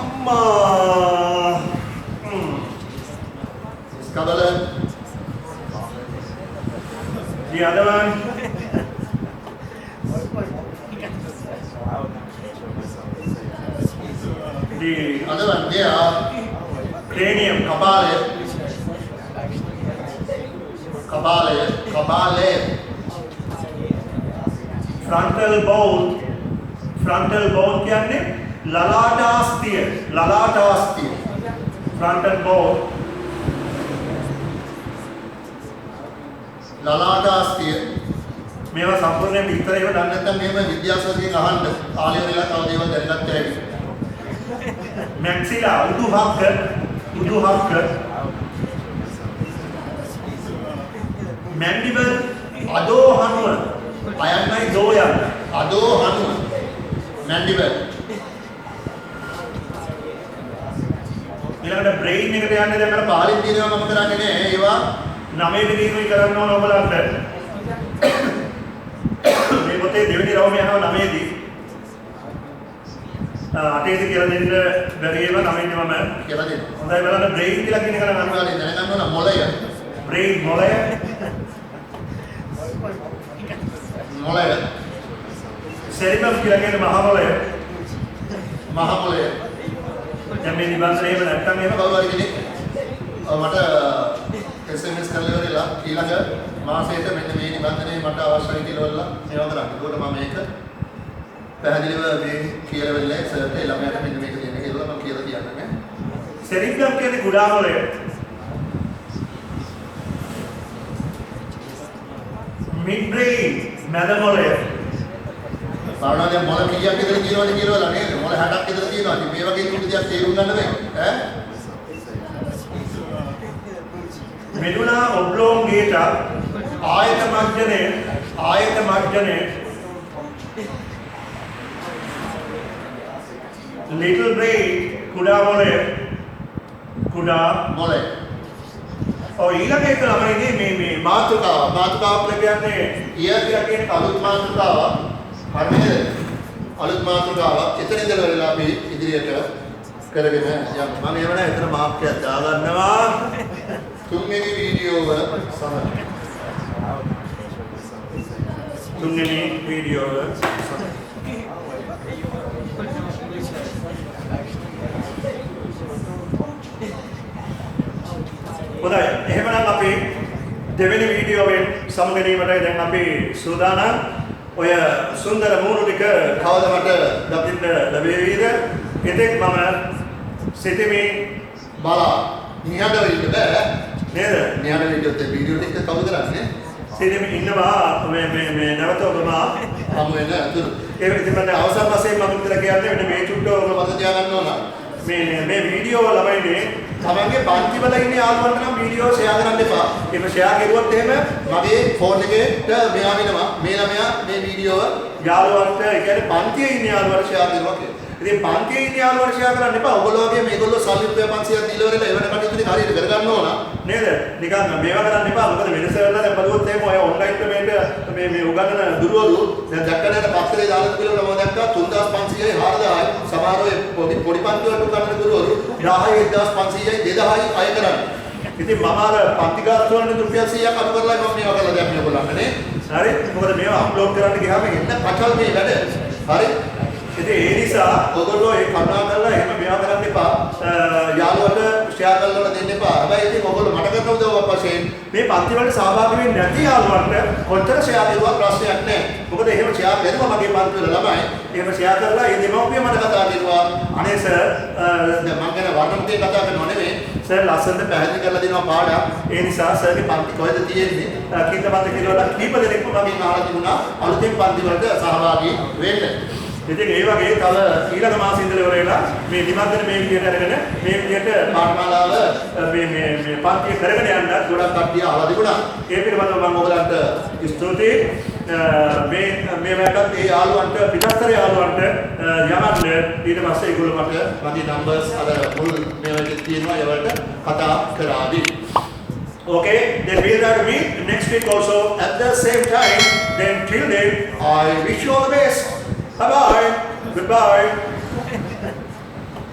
අම්මා discover the other one the other one there cranium කපාලය frontal bone කියන්නේ ලලාටාස්තිය frontal bone ලලාටාස්තිය මේවා සම්පූර්ණයෙන් විස්තර ඒවා දන්නේ නැත්නම් මෙහෙම විද්‍යාශාස්ත්‍රයෙන් අහන්න කාලය වෙලා තව දේවල් දැනගත්ත හැටි maxilla උඩුහක්ක mandible අදෝහනුව අයන්නයි දෝයන් අදෝහනුව mandible ඊළඟට brain එකට යන්නේ දැන් මම පාලින් දිනනවා මම කරන්නේ නෑ ඒවා 9 දිනුයි කරන්න ඕන ඔයගලන්ට මේ පොතේ දෙවෙනි රවුම යනවා 9 දී 8 දී කියලා දෙන්න බැරි ඒවා 9 දී මම කියලා දෙන්න හොඳයි බලන්න brain කියලා කියන එක නම් අනුගාලේ දැනගන්න ඕන මොළය මොළය සෙරිබම් කියලා කියන්නේ මහ මොළය දැන් මේ නිබන්ධනය එහෙම නැත්නම් එහෙම කවුරු හරි කෙනෙක් මට SMS කරලා ඉවරලා ඊළඟ මාසෙට මෙන්න මේ නිබන්ධනය මට අවශ්‍යයි කියලා වල්ලා මේවා කරන්න. ඒකට මම මේක පැහැදිලිව මේ කියලා වෙන්නේ සර්ට ළමයාට මෙන්න මේක දෙන්න කියලා මම කියලා තියන්නේ. සෙරිබම් කියන්නේ කුඩා මොළය midbrain මැද මොළය බලනවා දැන් මොළ කීයක් විතර තියෙනවද කියලා නේද? මොළ 60ක් විතර තියෙනවා. ඉතින් මේ වගේ කුඩු දෙයක් තේරුම් ගන්න බෑ. ඈ medulla oblongata ආයත මජ්ජනේ little brain කුඩා මොළය ඔය ඊළඟ එක ළමයිනේ මේ මාතෘකාව කියන්නේ ඊය කියන අලුත් මාතෘකාවක් හරිද? අලුත් මාතෘකාවක් එතන ඉඳලා වෙලා අපි ඉදිරියට කරගෙන යමු. මම එවන එතන මාක් එකක් දාගන්නවා තුන්වෙනි වීඩියෝව සමග තුන්වෙනි වීඩියෝව හොඳයි එහෙමනම් අපි දෙවෙනි වීඩියෝවෙන් සමුගැනීමටයි දැන් අපි සූදානම් ඔය සුන්දර මූණු ටික කවද මට දකින්න ලැබෙයිද එතෙක් මම සිතමි බලා නිහඬව ඉන්න බෑ නේද නිහඬව ඉන්නත් වීඩියෝ ටික කවුද කරන්නේ සිතමි ඉන්නවා මේ නැවත ඔබම හමු වෙන අතුරු ඒ ඉතින් මම අවසන් වශයෙන් මම විතර කියන්නේ මෙන්න මේ චුට්ට ඔබ මත තියාගන්න ඕන මේ වීඩියෝ ළමයිනේ තමන්ගේ පන්ති වල ඉන්න යාළුවන්ට නම් වීඩියෝ ෂෙයා කරන්න එපා. ඒක ෂෙයා කරුවොත් එහෙම මගේ ෆෝන් එකට මෙයා වෙනවා. මේ ළමයා මේ වීඩියෝව යාළුවන්ට ඒ කියන්නේ පන්තියේ ඉන්න යාළුවන්ට ෂෙයා කරනවා කියලා. ඉතින් පන්තියේ ඉන්න යාළුවන්ට ෂෙයා කරන්න එපා. ඔයගොල්ලෝ වගේ මේගොල්ලෝ සල්ලි රුපියල් 500ක් දීලා වරලා එවන කටයුතු ටික හරියට කරගන්න ඕන. නේද? නිකන් මේවා කරන්න එපා. මොකද වෙනස වෙලා දැන් බලුවොත් එහෙම ඔය ඔන්ලයින් ක්‍රමයට මේ උගන්නන දුරවලු දැන් දැක්කනට පත්තරේ දාලා තිබුණා මම දැක්කා 3500යි 4000යි සමහර ඔය පොඩි පන්ති වලට උගන්නන දුරවලු 1000යි 1500යි 2000යි අය කරන්නේ. ඉතින් මම අර පන්ති ගාස්තු වලින් රුපියල් 100ක් අඩු කරලා මම මේවා කරලා දැන් මේගොල්ලන්ට නේ. හරි? මොකද මේවා අප්ලෝඩ් කරන්න ගියාම එන්න පටල් මේ වැඩ. හරි? ඉතින් ඒ නිසා ඔයගොල්ලෝ ඒ කරුණා කරලා එහෙම මේවා කරන්න එපා. යාළුවට ෂෙයා කරලා දෙන්න එපා. හැබැයි ඉතින් ඔයගොල්ලෝ මට කරන උදව්වක් වශයෙන් මේ පන්ති වලට සහභාගී වෙන්නේ නැති යාළුවන්ට කොච්චර ෂෙයා කරුවා ප්‍රශ්නයක් නැහැ. මොකද එහෙම ෂෙයා කරුවා මගේ පන්ති වල ළමයි. එහෙම ෂෙයා කරලා ඒ දෙමව්පිය මට කතා කරුවා. අනේ සර් දැන් මම ගැන වර්ණමුකේ කතා කරනව නෙමෙයි. සර් ලස්සනට පැහැදිලි කරලා දෙනවා පාඩම්. ඒ නිසා සර්ගේ පන්ති කොහෙද තියෙන්නේ? කීපමද කියලා කීප දෙනෙක්ම මගෙන් අහලා තිබුණා අලුතෙන් පන්ති වලට සහභාගී වෙන්න. ඉතින් ඒ වගේ තව ඊළඟ මාසෙ ඉඳලා ඉවර වෙලා මේ නිබන්ධන මේ විදියට අරගෙන මේ විදියට පාඨමාලාව මේ පන්තිය කරගෙන යන්න ගොඩක් කට්ටිය අහලා තිබුණා. ඒ පිළිබඳව මම ඔයගලන්ට ස්තුතියි. මේ වැටත් ඒ යාළුවන්ට පිටස්තර යාළුවන්ට යවන්න ඊට පස්සේ ඒගොල්ලෝ මට මගේ නම්බර්ස් අර මුල් මේවට තියෙනවා ඒවට කතා කරાવી. Okay, then we'll have to meet next week also at the same time. Then till then, I wish you all the best. Bye bye. Goodbye.